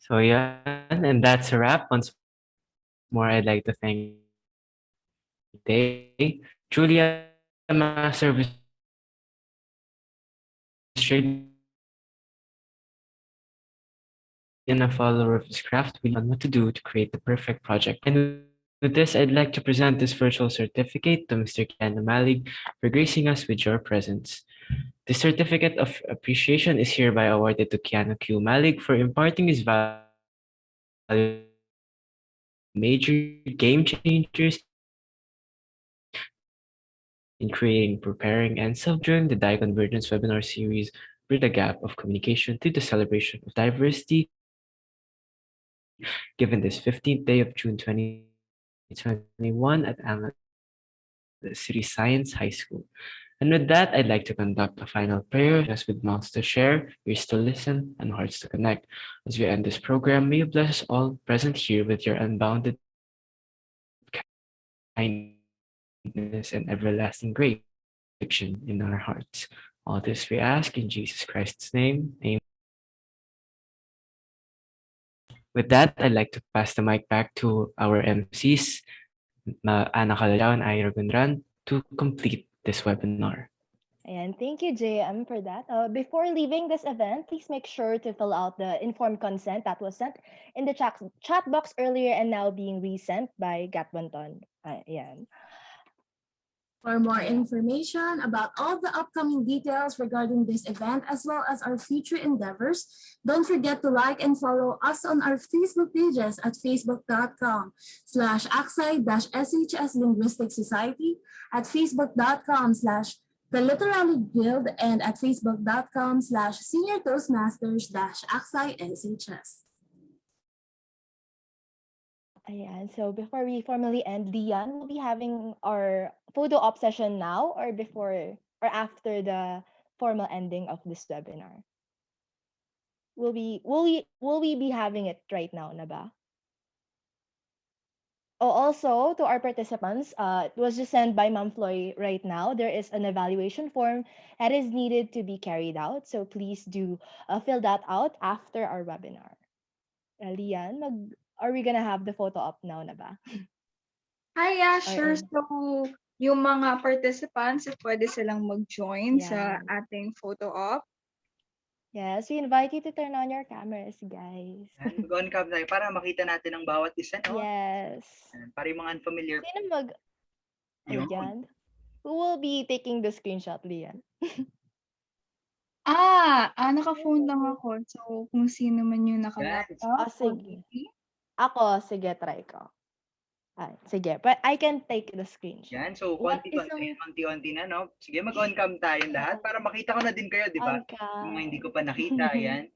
So yeah, and that's a wrap. Once more, I'd like to thank Day, truly a master of his trade and a follower of his craft. We know what to do to create the perfect project. And with this, I'd like to present this virtual certificate to Mr. Keanu Malig for gracing us with your presence. The certificate of appreciation is hereby awarded to Keanu Q. Malig for imparting his value major game changers in creating, preparing, and during the DIE Convergence webinar series, Bridge the Gap of Communication to the Celebration of Diversity, given this 15th day of June 2021 at Anglo City Science High School. And with that, I'd like to conduct a final prayer just with mouths to share, ears to listen, and hearts to connect. As we end this program, may you bless us all present here with your unbounded kindness and everlasting grace in our hearts. All this we ask in Jesus Christ's name. Amen. With that, I'd like to pass the mic back to our MCs, Ana Calao and Ira Gundran, to complete this webinar. And thank you, JM, for that. Before leaving this event, please make sure to fill out the informed consent that was sent in the chat box earlier and now being resent by Gatbanton. Ayan. For more information about all the upcoming details regarding this event, as well as our future endeavors, don't forget to like and follow us on our Facebook pages at facebook.com/Aksai-SHS Linguistic Society, at facebook.com/The Literary Guild, and at facebook.com/Senior Toastmasters-Aksai-SHS. Ayan, so before we formally end, Lian will be having our photo op session now or before or after the formal ending of this webinar. Will we be having it right now, na ba? Oh, also to our participants, it was just sent by Ma'am Floy right now. There is an evaluation form that is needed to be carried out. So please do fill that out after our webinar. Lian, are we gonna have the photo op now na ba? Hi, yeah, sure. So, yung mga participants, if pwede silang mag-join sa ating photo op. Yes, we invite you to turn on your cameras, guys. Mag-on cam tayo para makita natin ang bawat isa, no? Yes. Para yung mga unfamiliar. Sino Ayan. Who will be taking the screenshot, Lian? Naka-phone lang ako. So, kung sino man yung naka-laptop. Sige. Sige, try ko. Sige, but I can take the screenshot. Yan, so konti-konti na, no? Sige, mag-on cam tayong lahat para makita ko na din kayo, di ba? Yung hindi ko pa nakita, yan.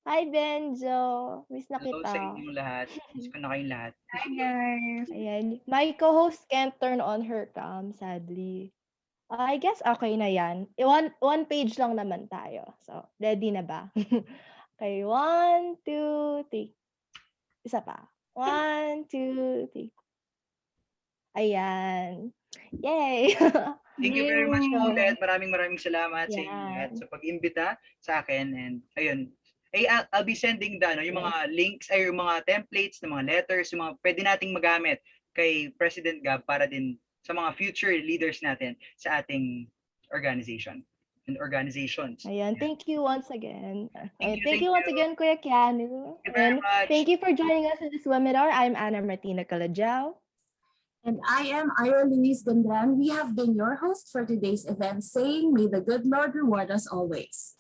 Hi, Benjo. Miss na kita. Hello sa inyong lahat. Miss ko na kayong lahat. Hi, guys. Ayan. My co-host can't turn on her cam, sadly. I guess okay na yan. One page lang naman tayo. So, ready na ba? Okay, 1, 2, 3. Isa pa. 1, 2, 3. Ayan. Yay! Thank you very much po Sure. ulit. Maraming salamat sa inyo lahat Yan. sa pag-imbita sa akin. And ayun, I'll be sending yung mga links ay yung mga templates, ng mga letters, yung mga pwede nating magamit kay President Gab para din sa mga future leaders natin sa ating organization and organizations. Ayan, thank you once again. Thank you once you. again, Kuya Keanu. Thank you very And much. thank you for joining us in this webinar. I'm Ana Martina Calajao. And I am Ira Luis Gandran. We have been your host for today's event, saying, may the good Lord reward us always.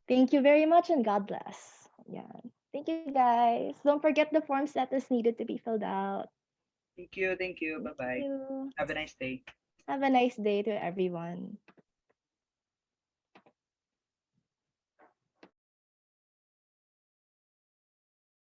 Thank you very much and God bless. Yeah. Thank you, guys. Don't forget the forms that is needed to be filled out. Thank you. Thank Bye-bye. you. Have a nice day. Have a nice day to everyone.